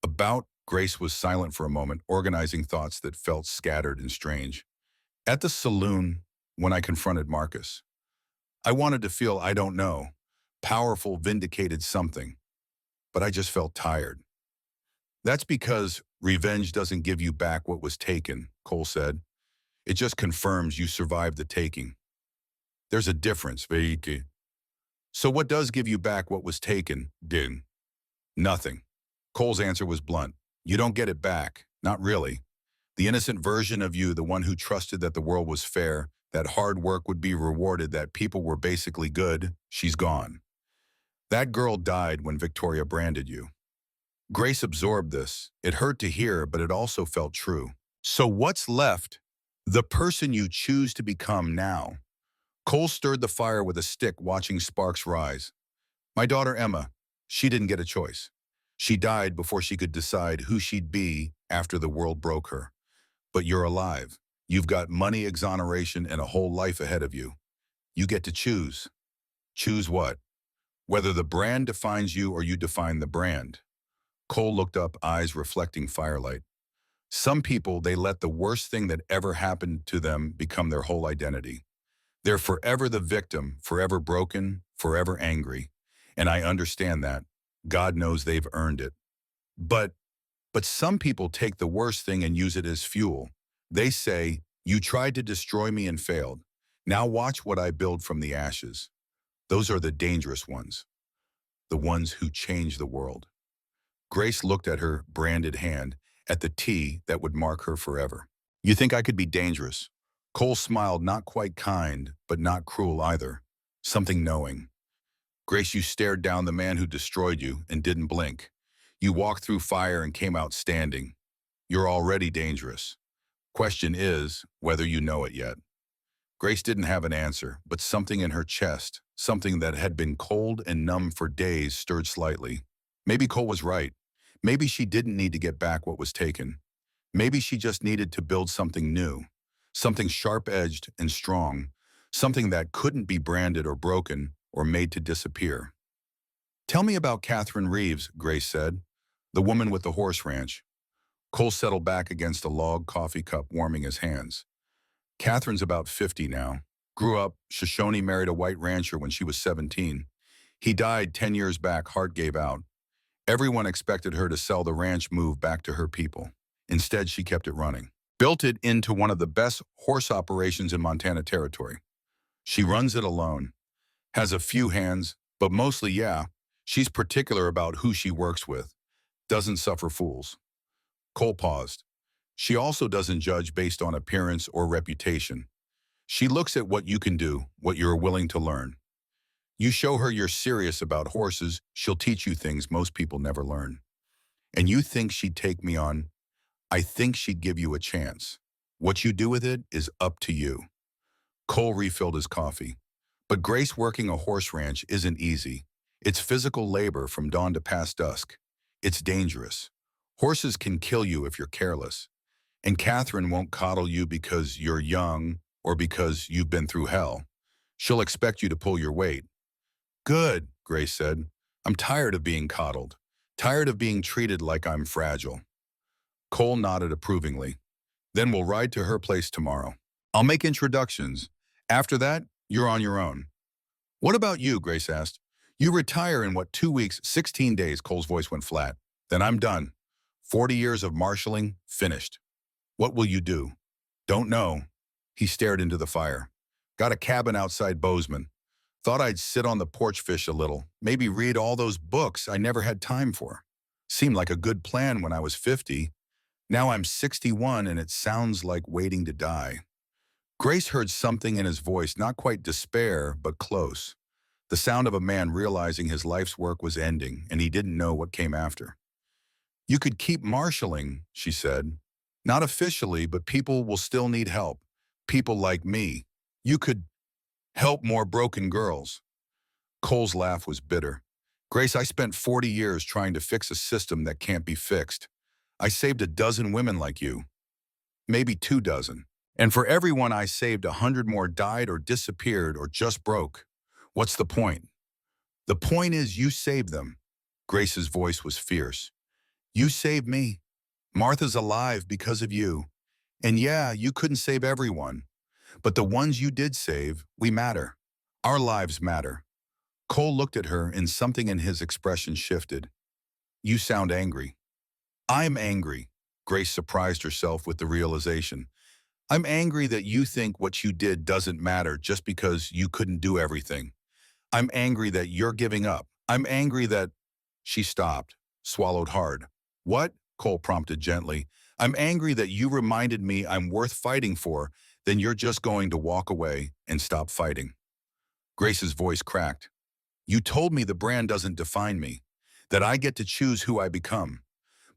About Grace was silent for a moment, organizing thoughts that felt scattered and strange. "At the saloon, when I confronted Marcus, I wanted to feel, I don't know, powerful, vindicated something, but I just felt tired." "That's because revenge doesn't give you back what was taken," Cole said. "It just confirms you survived the taking. There's a difference, Veiki." "So what does give you back what was taken, Din?" "Nothing." Cole's answer was blunt. "You don't get it back. Not really. The innocent version of you, the one who trusted that the world was fair, that hard work would be rewarded, that people were basically good, she's gone. That girl died when Victoria branded you." Grace absorbed this. It hurt to hear, but it also felt true. "So what's left? The person you choose to become now." Cole stirred the fire with a stick, watching sparks rise. "My daughter Emma, she didn't get a choice. She died before she could decide who she'd be after the world broke her. But you're alive. You've got money, exoneration, and a whole life ahead of you. You get to choose." "Choose what?" "Whether the brand defines you or you define the brand." Cole looked up, eyes reflecting firelight. "Some people, they let the worst thing that ever happened to them become their whole identity. They're forever the victim, forever broken, forever angry. And I understand that. God knows they've earned it. But but some people take the worst thing and use it as fuel. They say, "You tried to destroy me and failed. Now watch what I build from the ashes." Those are the dangerous ones, the ones who change the world. Grace looked at her branded hand, at the T that would mark her forever. "You think I could be dangerous?" Cole smiled, not quite kind, but not cruel either. Something knowing. "Grace, you stared down the man who destroyed you and didn't blink. You walked through fire and came out standing. You're already dangerous. Question is whether you know it yet." Grace didn't have an answer, but something in her chest, something that had been cold and numb for days, stirred slightly. Maybe Cole was right. Maybe she didn't need to get back what was taken. Maybe she just needed to build something new, something sharp-edged and strong, something that couldn't be branded or broken or made to disappear. "Tell me about Catherine Reeves," Grace said, "the woman with the horse ranch." Cole settled back against a log coffee cup, warming his hands. "Catherine's about 50 now. Grew up, Shoshone, married a white rancher when she was 17. He died 10 years back, heart gave out. Everyone expected her to sell the ranch, move back to her people. Instead, she kept it running. Built it into one of the best horse operations in Montana Territory. She runs it alone. Has a few hands, but mostly, yeah, she's particular about who she works with. Doesn't suffer fools." Cole paused. "She also doesn't judge based on appearance or reputation. She looks at what you can do, what you're willing to learn. You show her you're serious about horses, she'll teach you things most people never learn. And you think she'd take me on? I think she'd give you a chance. What you do with it is up to you." Cole refilled his coffee. "But Grace, working a horse ranch isn't easy. It's physical labor from dawn to past dusk. It's dangerous. Horses can kill you if you're careless. And Catherine won't coddle you because you're young or because you've been through hell. She'll expect you to pull your weight." "Good," Grace said. "I'm tired of being coddled. Tired of being treated like I'm fragile." Cole nodded approvingly. "Then we'll ride to her place tomorrow. I'll make introductions. After that, you're on your own." "What about you?" Grace asked. "You retire in what, 2 weeks, 16 days?" Cole's voice went flat. "Then I'm done. 40 years of marshaling, finished." "What will you do?" "Don't know." He stared into the fire. "Got a cabin outside Bozeman. Thought I'd sit on the porch, fish a little, maybe read all those books I never had time for. Seemed like a good plan when I was 50. Now I'm 61 and it sounds like waiting to die." Grace heard something in his voice, not quite despair, but close. The sound of a man realizing his life's work was ending and he didn't know what came after. "You could keep marshaling," she said. "Not officially, but people will still need help. People like me. You could help more broken girls." Cole's laugh was bitter. "Grace, I spent 40 years trying to fix a system that can't be fixed. I saved a dozen women like you. Maybe 2 dozen. And for every one I saved, 100 more died or disappeared or just broke. What's the point?" "The point is you saved them." Grace's voice was fierce. "You saved me. Martha's alive because of you. And yeah, you couldn't save everyone. But the ones you did save, we matter. Our lives matter." Cole looked at her and something in his expression shifted. "You sound angry." "I'm angry." Grace surprised herself with the realization. "I'm angry that you think what you did doesn't matter just because you couldn't do everything. I'm angry that you're giving up. I'm angry that—" She stopped, swallowed hard. "What?" Cole prompted gently. "I'm angry that you reminded me I'm worth fighting for, then you're just going to walk away and stop fighting." Grace's voice cracked. "You told me the brand doesn't define me, that I get to choose who I become.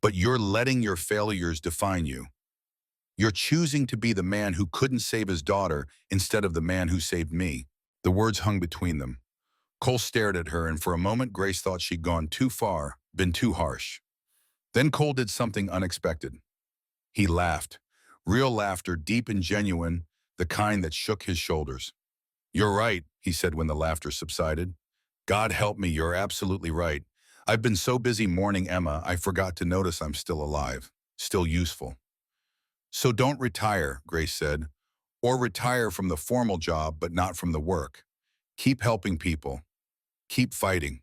But you're letting your failures define you. You're choosing to be the man who couldn't save his daughter instead of the man who saved me." The words hung between them. Cole stared at her, and for a moment Grace thought she'd gone too far, been too harsh. Then Cole did something unexpected. He laughed. Real laughter, deep and genuine, the kind that shook his shoulders. "You're right," he said when the laughter subsided. "God help me, you're absolutely right. I've been so busy mourning Emma, I forgot to notice I'm still alive, still useful." "So don't retire," Grace said. Or retire from the formal job, but not from the work. Keep helping people. Keep fighting.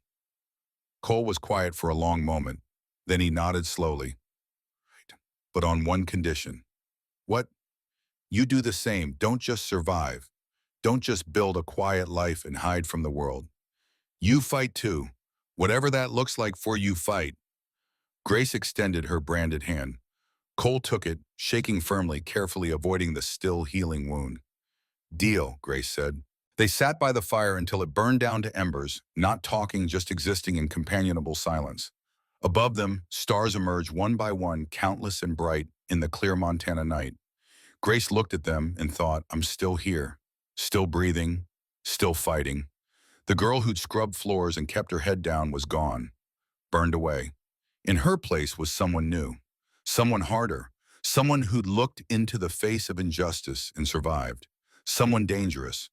Cole was quiet for a long moment. Then he nodded slowly. But on one condition. What? You do the same. Don't just survive. Don't just build a quiet life and hide from the world. You fight too. Whatever that looks like for you, fight. Grace extended her branded hand. Cole took it, shaking firmly, carefully avoiding the still healing wound. Deal, Grace said. They sat by the fire until it burned down to embers, not talking, just existing in companionable silence. Above them, stars emerged one by one, countless and bright, in the clear Montana night. Grace looked at them and thought, I'm still here, still breathing, still fighting. The girl who'd scrubbed floors and kept her head down was gone, burned away. In her place was someone new, someone harder, someone who'd looked into the face of injustice and survived, someone dangerous.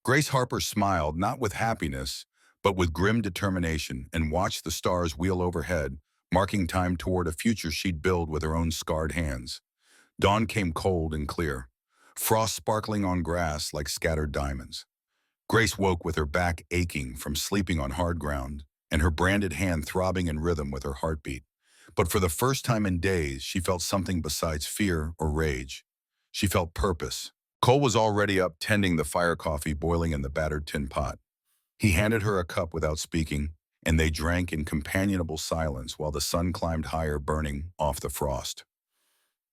Grace Harper smiled, not with happiness, but with grim determination, and watched the stars wheel overhead, marking time toward a future she'd build with her own scarred hands. Dawn came cold and clear, frost sparkling on grass like scattered diamonds. Grace woke with her back aching from sleeping on hard ground, and her branded hand throbbing in rhythm with her heartbeat. But for the first time in days, she felt something besides fear or rage. She felt purpose. Cole was already up tending the fire coffee boiling in the battered tin pot. He handed her a cup without speaking, and they drank in companionable silence while the sun climbed higher, burning off the frost.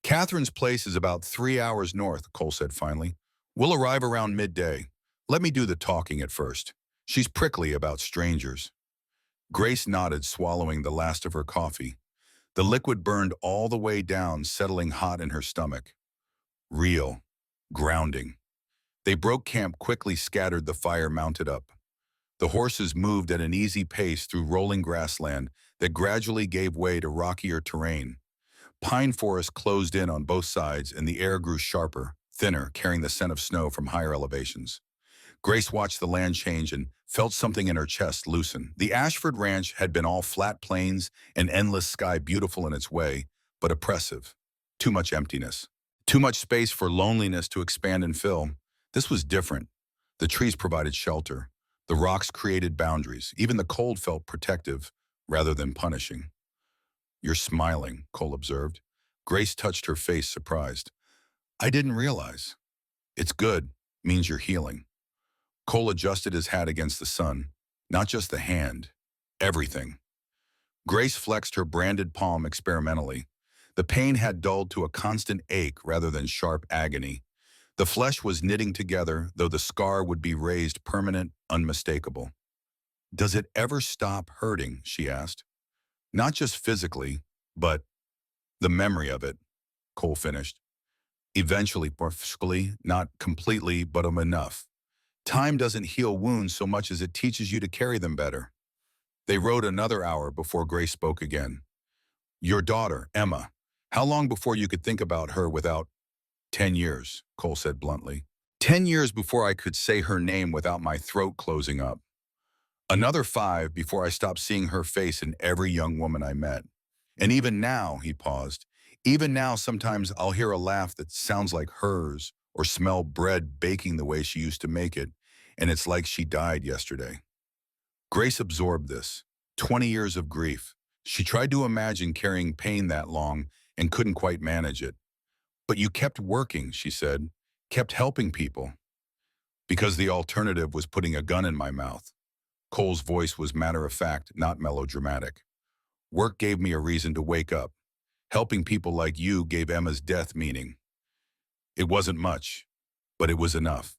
Catherine's place is about 3 hours north, Cole said finally. We'll arrive around midday. Let me do the talking at first. She's prickly about strangers. Grace nodded, swallowing the last of her coffee. The liquid burned all the way down, settling hot in her stomach. Real. Grounding. They broke camp, quickly scattered the fire mounted up. The horses moved at an easy pace through rolling grassland that gradually gave way to rockier terrain. Pine forest closed in on both sides, and the air grew sharper, thinner, carrying the scent of snow from higher elevations. Grace watched the land change and felt something in her chest loosen. The Ashford Ranch had been all flat plains and endless sky, beautiful in its way, but oppressive. Too much emptiness. Too much space for loneliness to expand and fill. This was different. The trees provided shelter. The rocks created boundaries. Even the cold felt protective rather than punishing. You're smiling, Cole observed. Grace touched her face, surprised. I didn't realize. It's good. Means you're healing. Cole adjusted his hat against the sun. Not just the hand. Everything. Grace flexed her branded palm experimentally. The pain had dulled to a constant ache rather than sharp agony. The flesh was knitting together, though the scar would be raised permanent, unmistakable. Does it ever stop hurting, she asked. Not just physically, but the memory of it, Cole finished. Eventually, perfectly, not completely, but enough. Time doesn't heal wounds so much as it teaches you to carry them better. They rode another hour before Grace spoke again. Your daughter, Emma, how long before you could think about her without 10 years, Cole said bluntly. 10 years before I could say her name without my throat closing up. Another 5 before I stopped seeing her face in every young woman I met. And even now, he paused, even now sometimes I'll hear a laugh that sounds like hers or smell bread baking the way she used to make it, and it's like she died yesterday. Grace absorbed this. 20 years of grief. She tried to imagine carrying pain that long and couldn't quite manage it. But you kept working, she said, kept helping people. Because the alternative was putting a gun in my mouth. Cole's voice was matter-of-fact, not melodramatic. Work gave me a reason to wake up. Helping people like you gave Emma's death meaning. It wasn't much, but it was enough.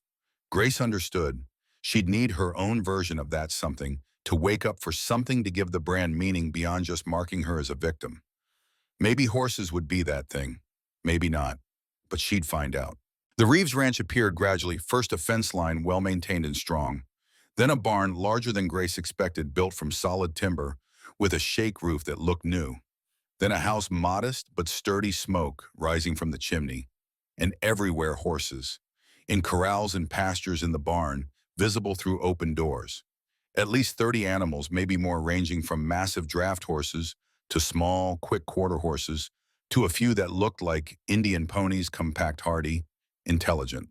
Grace understood. She'd need her own version of that something to wake up for something to give the brand meaning beyond just marking her as a victim. Maybe horses would be that thing. Maybe not. But she'd find out. The Reeves Ranch appeared gradually, first a fence line well-maintained and strong, then a barn larger than Grace expected, built from solid timber with a shake roof that looked new, then a house modest but sturdy, smoke rising from the chimney, and everywhere horses, in corrals and pastures in the barn, visible through open doors. At least 30 animals, maybe more, ranging from massive draft horses to small, quick quarter horses, to a few that looked like Indian ponies, compact, hardy, intelligent.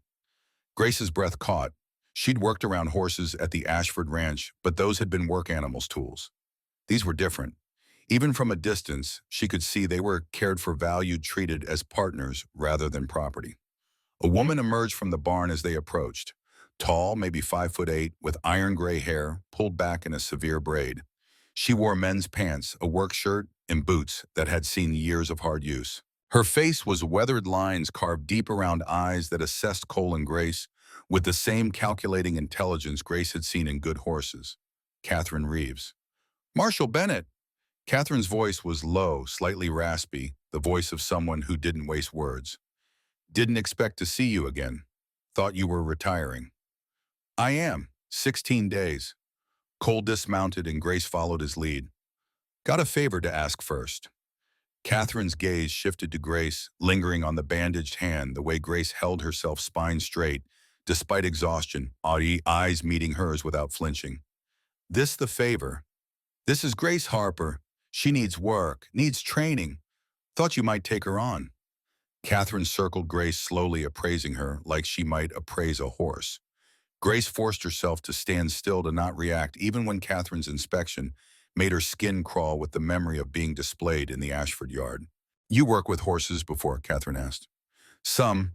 Grace's breath caught. She'd worked around horses at the Ashford Ranch, but those had been work animals' tools. These were different. Even from a distance, she could see they were cared for, valued, treated as partners rather than property. A woman emerged from the barn as they approached. Tall, maybe 5'8", with iron gray hair pulled back in a severe braid. She wore men's pants, a work shirt, and boots that had seen years of hard use. Her face was weathered lines carved deep around eyes that assessed Cole and Grace with the same calculating intelligence Grace had seen in good horses. Catherine Reeves. Marshall Bennett. Catherine's voice was low, slightly raspy, the voice of someone who didn't waste words. Didn't expect to see you again. Thought you were retiring. I am. 16 days. Cole dismounted and Grace followed his lead. Got a favor to ask first. Catherine's gaze shifted to Grace, lingering on the bandaged hand, the way Grace held herself spine straight, despite exhaustion, eyes meeting hers without flinching. This the favor. This is Grace Harper. She needs work, needs training. Thought you might take her on. Catherine circled Grace, slowly appraising her like she might appraise a horse. Grace forced herself to stand still, to not react, even when Catherine's inspection made her skin crawl with the memory of being displayed in the Ashford yard. You work with horses before? Catherine asked. Some.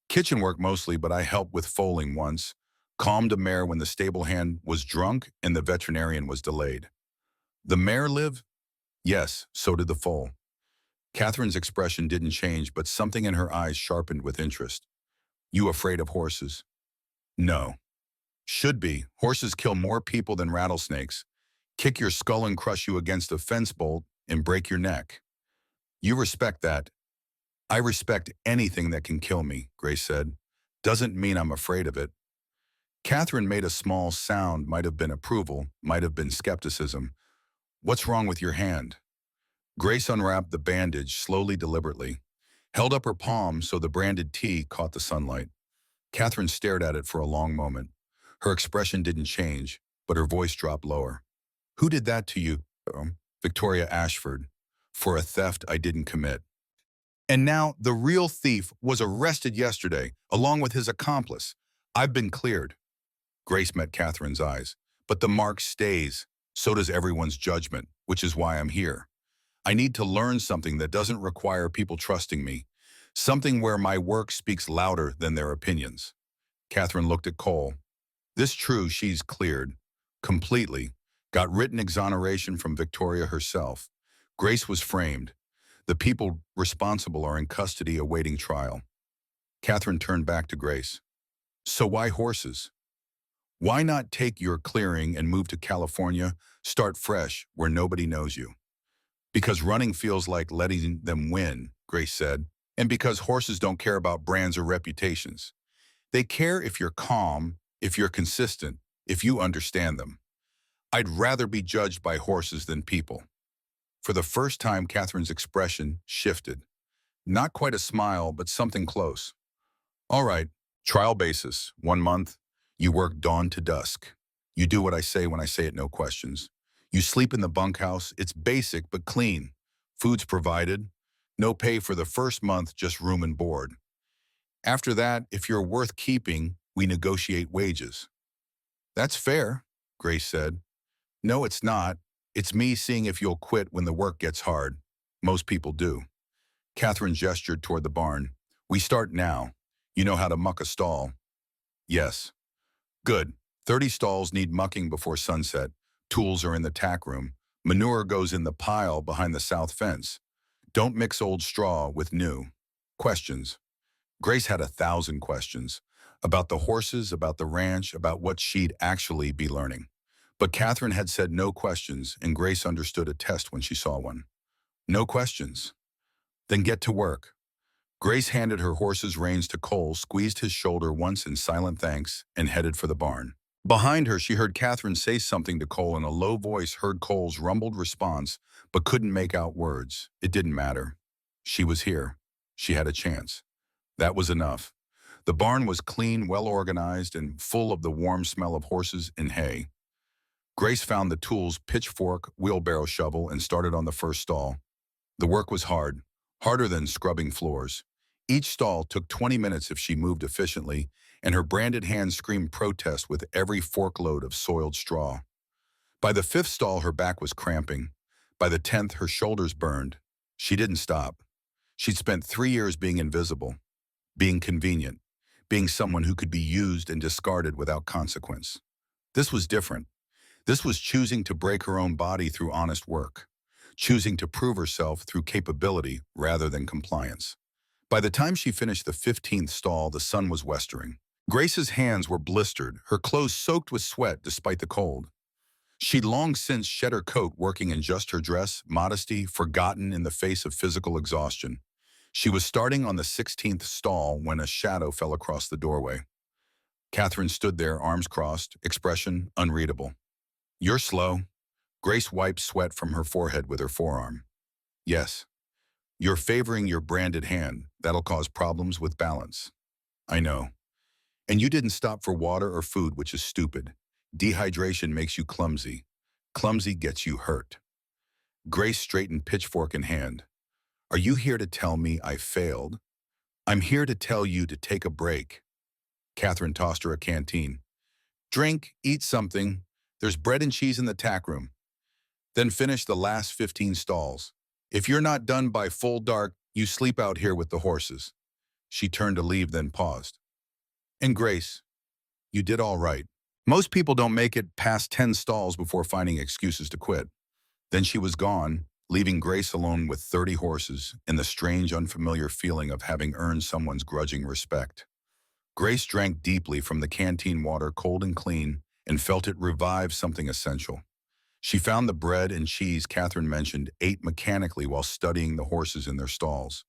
Kitchen work mostly, but I helped with foaling once. Calmed a mare when the stable hand was drunk and the veterinarian was delayed. The mare live? Yes, so did the foal. Catherine's expression didn't change, but something in her eyes sharpened with interest. You afraid of horses? No. Should be. Horses kill more people than rattlesnakes. Kick your skull and crush you against a fence bolt and break your neck. You respect that. I respect anything that can kill me, Grace said. Doesn't mean I'm afraid of it. Catherine made a small sound, might have been approval, might have been skepticism. What's wrong with your hand? Grace unwrapped the bandage slowly, deliberately, held up her palm so the branded T caught the sunlight. Catherine stared at it for a long moment. Her expression didn't change, but her voice dropped lower. Who did that to you? Victoria Ashford. For a theft I didn't commit. And now the real thief was arrested yesterday, along with his accomplice. I've been cleared. Grace met Catherine's eyes. But the mark stays. So does everyone's judgment, which is why I'm here. I need to learn something that doesn't require people trusting me. Something where my work speaks louder than their opinions. Catherine looked at Cole. This true, she's cleared. Completely. Got written exoneration from Victoria herself. Grace was framed. The people responsible are in custody awaiting trial. Catherine turned back to Grace. So why horses? Why not take your clearing and move to California, start fresh where nobody knows you? Because running feels like letting them win, Grace said, and because horses don't care about brands or reputations. They care if you're calm, if you're consistent, if you understand them. I'd rather be judged by horses than people. For the first time, Catherine's expression shifted. Not quite a smile, but something close. All right, trial basis, 1 month. You work dawn to dusk. You do what I say when I say it, no questions. You sleep in the bunkhouse. It's basic but clean. Food's provided. No pay for the first month, just room and board. After that, if you're worth keeping, we negotiate wages. That's fair, Grace said. No, it's not. It's me seeing if you'll quit when the work gets hard. Most people do. Catherine gestured toward the barn. We start now. You know how to muck a stall? Yes. Good. 30 stalls need mucking before sunset. Tools are in the tack room. Manure goes in the pile behind the south fence. Don't mix old straw with new. Questions. Grace had 1,000 questions. About the horses, about the ranch, about what she'd actually be learning. But Catherine had said no questions, and Grace understood a test when she saw one. No questions. Then get to work. Grace handed her horse's reins to Cole, squeezed his shoulder once in silent thanks, and headed for the barn. Behind her, she heard Catherine say something to Cole in a low voice, heard Cole's rumbled response, but couldn't make out words. It didn't matter. She was here. She had a chance. That was enough. The barn was clean, well-organized, and full of the warm smell of horses and hay. Grace found the tools, pitchfork, wheelbarrow, shovel, and started on the first stall. The work was hard, harder than scrubbing floors. Each stall took 20 minutes if she moved efficiently, and her branded hands screamed protest with every forkload of soiled straw. By the fifth stall, her back was cramping. By the 10th, her shoulders burned. She didn't stop. She'd spent 3 years being invisible, being convenient, being someone who could be used and discarded without consequence. This was different. This was choosing to break her own body through honest work, choosing to prove herself through capability rather than compliance. By the time she finished the 15th stall, the sun was westering. Grace's hands were blistered, her clothes soaked with sweat despite the cold. She'd long since shed her coat, working in just her dress, modesty forgotten in the face of physical exhaustion. She was starting on the 16th stall when a shadow fell across the doorway. Catherine stood there, arms crossed, expression unreadable. "You're slow." Grace wiped sweat from her forehead with her forearm. "Yes. You're favoring your branded hand. That'll cause problems with balance." "I know. And you didn't stop for water or food, which is stupid. Dehydration makes you clumsy. Clumsy gets you hurt." Grace straightened, pitchfork in hand. "Are you here to tell me I failed?" "I'm here to tell you to take a break." Catherine tossed her a canteen. "Drink, eat something. There's bread and cheese in the tack room. Then finish the last 15 stalls. If you're not done by full dark, you sleep out here with the horses." She turned to leave, then paused. "And Grace, you did all right. Most people don't make it past 10 stalls before finding excuses to quit." Then she was gone, leaving Grace alone with 30 horses and the strange, unfamiliar feeling of having earned someone's grudging respect. Grace drank deeply from the canteen water, cold and clean, and felt it revive something essential. She found the bread and cheese Catherine mentioned, ate mechanically while studying the horses in their stalls.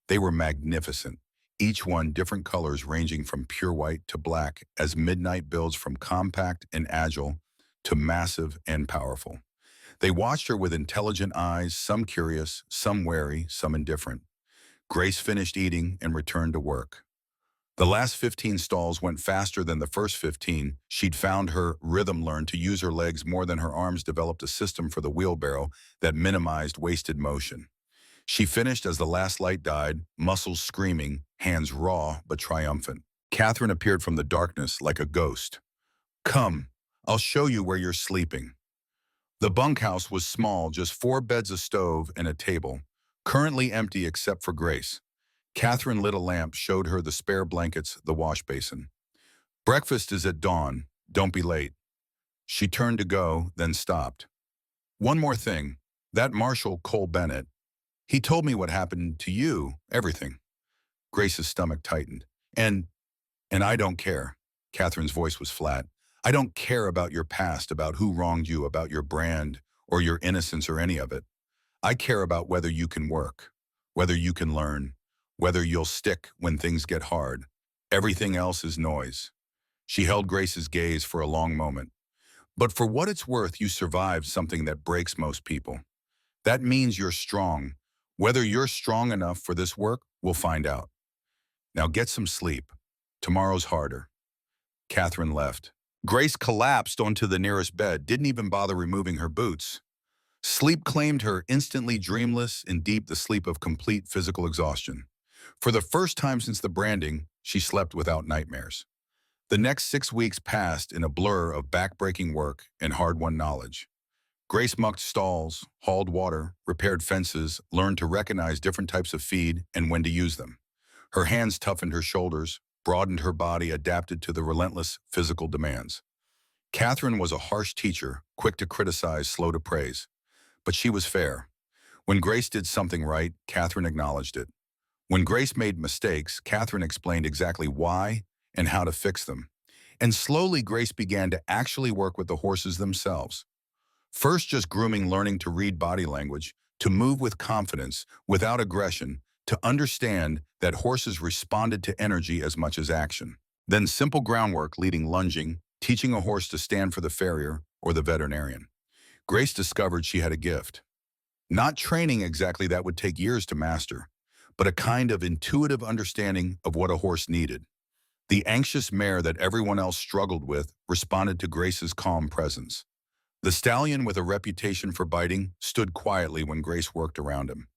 They were magnificent, each one different colors ranging from pure white to black, as midnight builds from compact and agile to massive and powerful. They watched her with intelligent eyes, some curious, some wary, some indifferent. Grace finished eating and returned to work. The last 15 stalls went faster than the first 15. She'd found her rhythm, learned to use her legs more than her arms, developed a system for the wheelbarrow that minimized wasted motion. She finished as the last light died, muscles screaming, hands raw but triumphant. Catherine appeared from the darkness like a ghost. "Come, I'll show you where you're sleeping." The bunkhouse was small, just 4 beds, a stove, and a table, currently empty except for Grace. Catherine lit a lamp, showed her the spare blankets, the wash basin. "Breakfast is at dawn. Don't be late." She turned to go, then stopped. "One more thing. That Marshal Cole Bennett, he told me what happened to you, everything." Grace's stomach tightened. And I don't care." Catherine's voice was flat. "I don't care about your past, about who wronged you, about your brand, or your innocence, or any of it. I care about whether you can work, whether you can learn, whether you'll stick when things get hard. Everything else is noise." She held Grace's gaze for a long moment. "But for what it's worth, you survived something that breaks most people. That means you're strong. Whether you're strong enough for this work, we'll find out. Now get some sleep. Tomorrow's harder." Catherine left. Grace collapsed onto the nearest bed, didn't even bother removing her boots. Sleep claimed her, instantly dreamless and deep, the sleep of complete physical exhaustion. For the first time since the branding, she slept without nightmares. The next 6 weeks passed in a blur of back-breaking work and hard-won knowledge. Grace mucked stalls, hauled water, repaired fences, learned to recognize different types of feed and when to use them. Her hands toughened her shoulders, broadened her body, adapted to the relentless physical demands. Catherine was a harsh teacher, quick to criticize, slow to praise. But she was fair. When Grace did something right, Catherine acknowledged it. When Grace made mistakes, Catherine explained exactly why and how to fix them. And slowly, Grace began to actually work with the horses themselves. First just grooming, learning to read body language, to move with confidence, without aggression, to understand that horses responded to energy as much as action. Then simple groundwork, leading lunging, teaching a horse to stand for the farrier or the veterinarian. Grace discovered she had a gift. Not training exactly, that would take years to master, but a kind of intuitive understanding of what a horse needed. The anxious mare that everyone else struggled with responded to Grace's calm presence. The stallion, with a reputation for biting, stood quietly when Grace worked around him.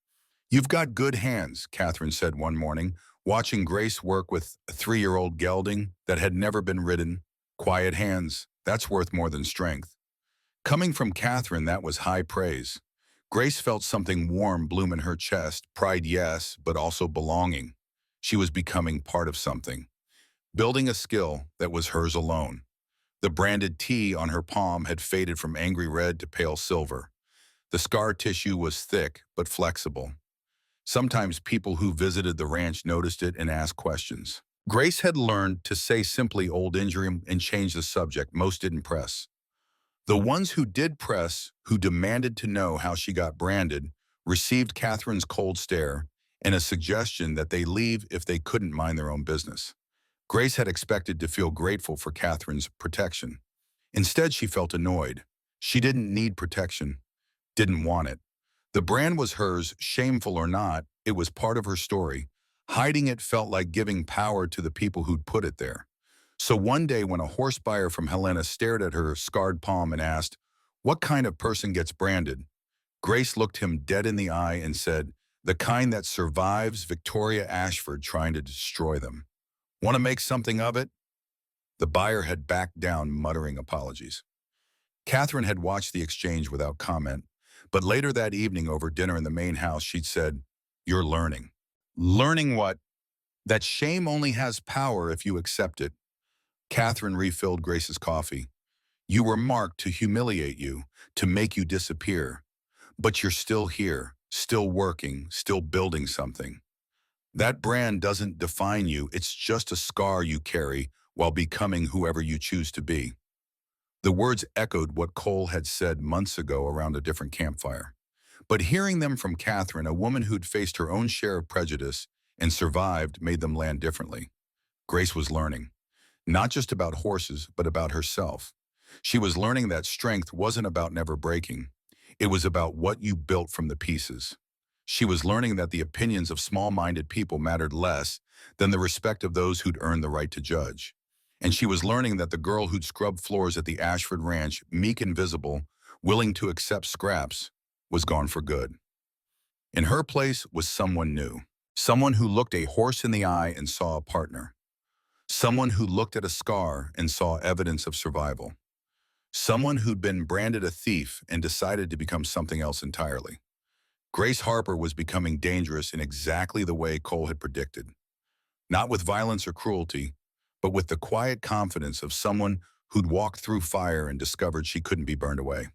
You've got good hands, Catherine said one morning, watching Grace work with a 3-year-old gelding that had never been ridden. Quiet hands, that's worth more than strength. Coming from Catherine, that was high praise. Grace felt something warm bloom in her chest, pride yes, but also belonging. She was becoming part of something, building a skill that was hers alone. The branded T on her palm had faded from angry red to pale silver. The scar tissue was thick but flexible. Sometimes people who visited the ranch noticed it and asked questions. Grace had learned to say simply old injury and change the subject. Most didn't press. The ones who did press, who demanded to know how she got branded, received Catherine's cold stare and a suggestion that they leave if they couldn't mind their own business. Grace had expected to feel grateful for Catherine's protection. Instead, she felt annoyed. She didn't need protection, didn't want it. The brand was hers, shameful or not, it was part of her story. Hiding it felt like giving power to the people who'd put it there. So one day when a horse buyer from Helena stared at her scarred palm and asked, "What kind of person gets branded?" Grace looked him dead in the eye and said, "The kind that survives Victoria Ashford trying to destroy them. Want to make something of it?" The buyer had backed down, muttering apologies. Catherine had watched the exchange without comment, but later that evening over dinner in the main house, she'd said, "You're learning." Learning what? That shame only has power if you accept it. Catherine refilled Grace's coffee. "You were marked to humiliate you, to make you disappear. But you're still here, still working, still building something. That brand doesn't define you, it's just a scar you carry while becoming whoever you choose to be." The words echoed what Cole had said months ago around a different campfire. But hearing them from Catherine, a woman who'd faced her own share of prejudice and survived, made them land differently. Grace was learning, not just about horses, but about herself. She was learning that strength wasn't about never breaking. It was about what you built from the pieces. She was learning that the opinions of small-minded people mattered less than the respect of those who'd earned the right to judge. And she was learning that the girl who'd scrubbed floors at the Ashford Ranch, meek and visible, willing to accept scraps, was gone for good. In her place was someone new. Someone who looked a horse in the eye and saw a partner. Someone who looked at a scar and saw evidence of survival. Someone who'd been branded a thief and decided to become something else entirely. Grace Harper was becoming dangerous in exactly the way Cole had predicted. Not with violence or cruelty, but with the quiet confidence of someone who'd walked through fire and discovered she couldn't be burned away.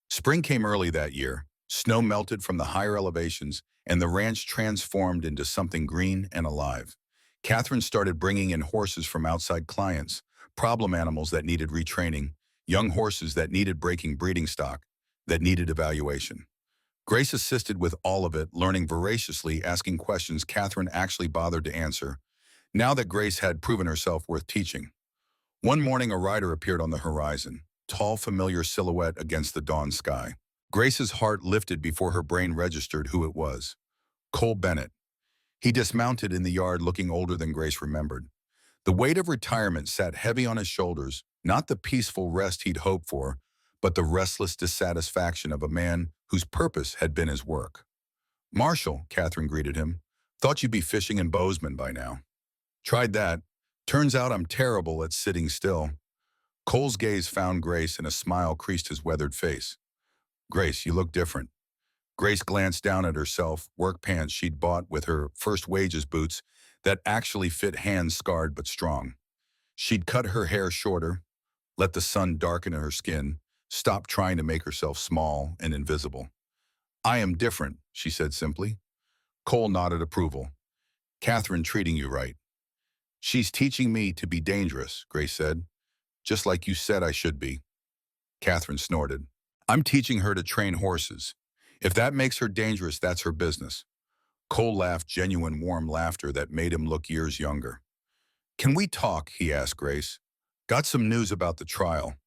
Spring came early that year. Snow melted from the higher elevations, and the ranch transformed into something green and alive. Catherine started bringing in horses from outside clients, problem animals that needed retraining, young horses that needed breaking breeding stock, that needed evaluation. Grace assisted with all of it, learning voraciously, asking questions Catherine actually bothered to answer, now that Grace had proven herself worth teaching. One morning, a rider appeared on the horizon, tall, familiar silhouette against the dawn sky. Grace's heart lifted before her brain registered who it was. Cole Bennett. He dismounted in the yard looking older than Grace remembered. The weight of retirement sat heavy on his shoulders, not the peaceful rest he'd hoped for, but the restless dissatisfaction of a man whose purpose had been his work. "Marshall," Catherine greeted him. "Thought you'd be fishing in Bozeman by now." "Tried that. Turns out I'm terrible at sitting still." Cole's gaze found Grace and a smile creased his weathered face. "Grace, you look different." Grace glanced down at herself, work pants she'd bought with her first wages boots that actually fit hands scarred but strong. She'd cut her hair shorter, let the sun darken her skin, stopped trying to make herself small and invisible. "I am different," she said simply. Cole nodded approval. "Catherine treating you right." "She's teaching me to be dangerous," Grace said. "Just like you said I should be." Catherine snorted. "I'm teaching her to train horses. If that makes her dangerous, that's her business." Cole laughed, genuine warm laughter that made him look years younger. "Can we talk?" he asked Grace. "Got some news about the trial."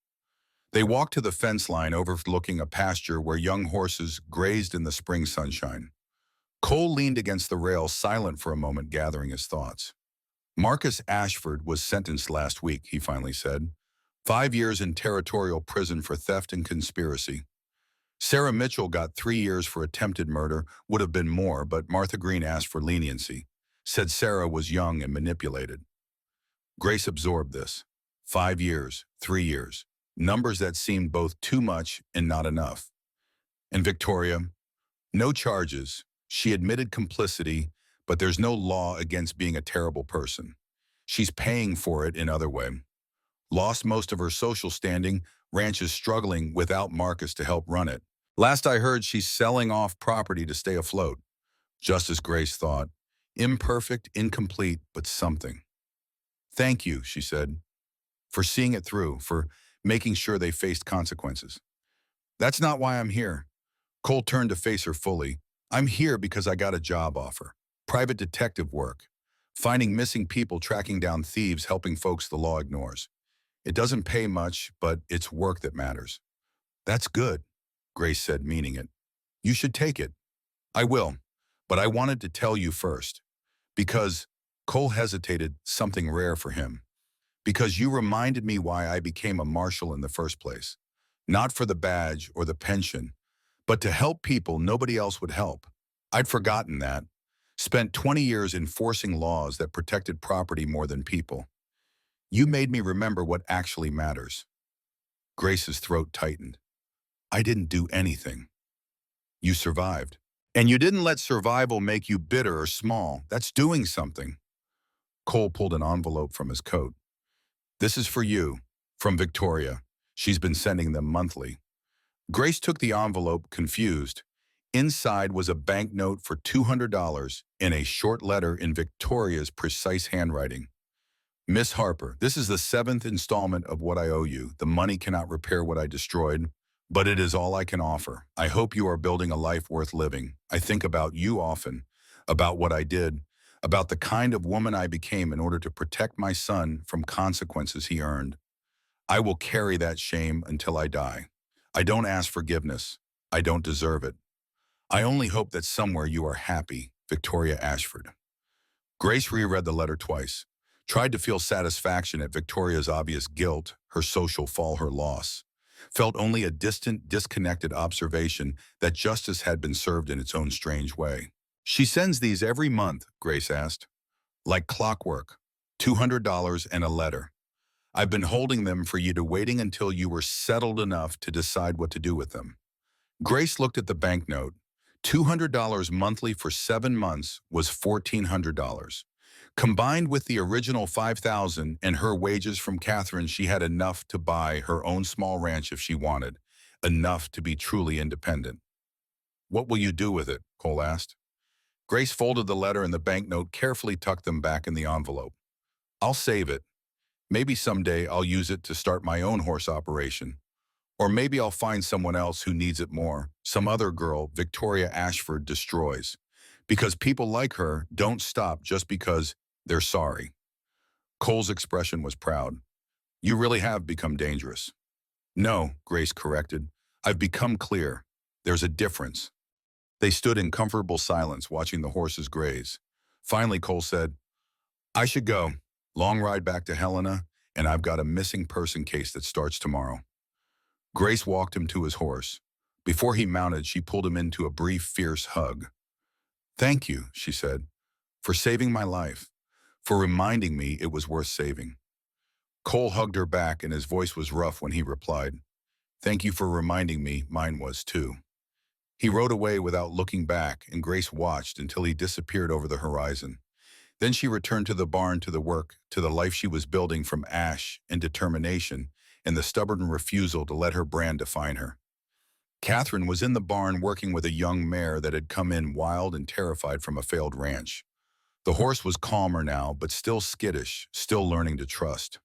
They walked to the fence line overlooking a pasture where young horses grazed in the spring sunshine. Cole leaned against the rail, silent for a moment, gathering his thoughts. "Marcus Ashford was sentenced last week," he finally said. 5 years in territorial prison for theft and conspiracy. Sarah Mitchell got 3 years for attempted murder, would have been more, but Martha Green asked for leniency, said Sarah was young and manipulated. Grace absorbed this. 5 years, 3 years, numbers that seemed both too much and not enough. And Victoria, no charges. She admitted complicity, but there's no law against being a terrible person. She's paying for it in other way. Lost most of her social standing, ranch is struggling without Marcus to help run it. Last I heard, she's selling off property to stay afloat. Just as Grace thought. Imperfect, incomplete, but something. Thank you, she said, for seeing it through, for making sure they faced consequences. That's not why I'm here. Cole turned to face her fully. I'm here because I got a job offer. Private detective work. Finding missing people, tracking down thieves, helping folks the law ignores. It doesn't pay much, but it's work that matters. That's good, Grace said, meaning it. You should take it. I will, but I wanted to tell you first. Because Cole hesitated, something rare for him. Because you reminded me why I became a marshal in the first place. Not for the badge or the pension, but to help people nobody else would help. I'd forgotten that. Spent 20 years enforcing laws that protected property more than people. You made me remember what actually matters. Grace's throat tightened. I didn't do anything. You survived. And you didn't let survival make you bitter or small. That's doing something. Cole pulled an envelope from his coat. This is for you, from Victoria. She's been sending them monthly. Grace took the envelope, confused. Inside was a banknote for $200 and a short letter in Victoria's precise handwriting. Miss Harper, this is the 7th installment of what I owe you. The money cannot repair what I destroyed, but it is all I can offer. I hope you are building a life worth living. I think about you often, about what I did, about the kind of woman I became in order to protect my son from consequences he earned. I will carry that shame until I die. I don't ask forgiveness. I don't deserve it. I only hope that somewhere you are happy, Victoria Ashford. Grace reread the letter twice, tried to feel satisfaction at Victoria's obvious guilt, her social fall, her loss. Felt only a distant, disconnected observation that justice had been served in its own strange way. She sends these every month, Grace asked. Like clockwork, $200 and a letter. I've been holding them for you to waiting until you were settled enough to decide what to do with them. Grace looked at the banknote. $200 monthly for 7 months was $1,400. Combined with the original $5,000 and her wages from Catherine, she had enough to buy her own small ranch if she wanted, enough to be truly independent. What will you do with it? Cole asked. Grace folded the letter and the banknote, carefully tucked them back in the envelope. I'll save it. Maybe someday I'll use it to start my own horse operation. Or maybe I'll find someone else who needs it more, some other girl Victoria Ashford destroys. Because people like her don't stop just because they're sorry. Cole's expression was proud. You really have become dangerous. No, Grace corrected. I've become clear. There's a difference. They stood in comfortable silence, watching the horses graze. Finally, Cole said, I should go. Long ride back to Helena, and I've got a missing person case that starts tomorrow. Grace walked him to his horse. Before he mounted, she pulled him into a brief, fierce hug. Thank you, she said, for saving my life, for reminding me it was worth saving. Cole hugged her back, and his voice was rough when he replied, Thank you for reminding me, mine was too. He rode away without looking back, and Grace watched until he disappeared over the horizon. Then she returned to the barn, to the work, to the life she was building from ash and determination, and the stubborn refusal to let her brand define her. Catherine was in the barn working with a young mare that had come in wild and terrified from a failed ranch. The horse was calmer now, but still skittish, still learning to trust.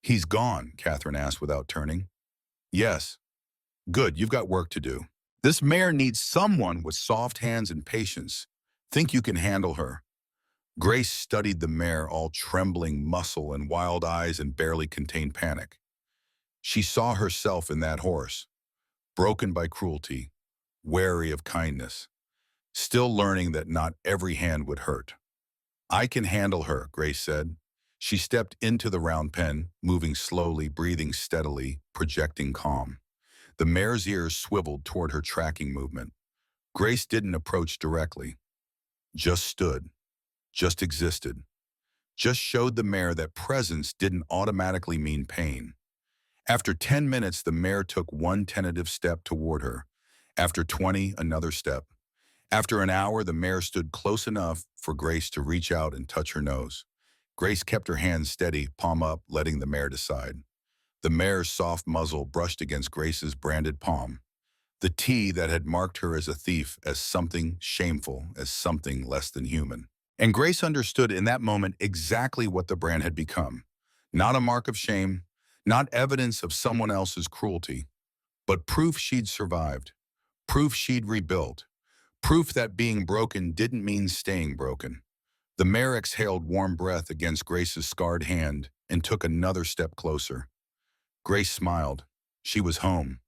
He's gone, Catherine asked without turning. Yes. Good, you've got work to do. This mare needs someone with soft hands and patience. Think you can handle her. Grace studied the mare, all trembling muscle and wild eyes and barely contained panic. She saw herself in that horse, broken by cruelty, wary of kindness, still learning that not every hand would hurt. I can handle her, Grace said. She stepped into the round pen, moving slowly, breathing steadily, projecting calm. The mare's ears swiveled toward her tracking movement. Grace didn't approach directly, just stood, just existed, just showed the mare that presence didn't automatically mean pain. After 10 minutes, the mare took one tentative step toward her. After 20, another step. After an hour, the mare stood close enough for Grace to reach out and touch her nose. Grace kept her hands steady, palm up, letting the mare decide. The mare's soft muzzle brushed against Grace's branded palm. The T that had marked her as a thief, as something shameful, as something less than human. And Grace understood in that moment exactly what the brand had become. Not a mark of shame, not evidence of someone else's cruelty, but proof she'd survived, proof she'd rebuilt, proof that being broken didn't mean staying broken. The mare exhaled warm breath against Grace's scarred hand and took another step closer. Grace smiled. She was home.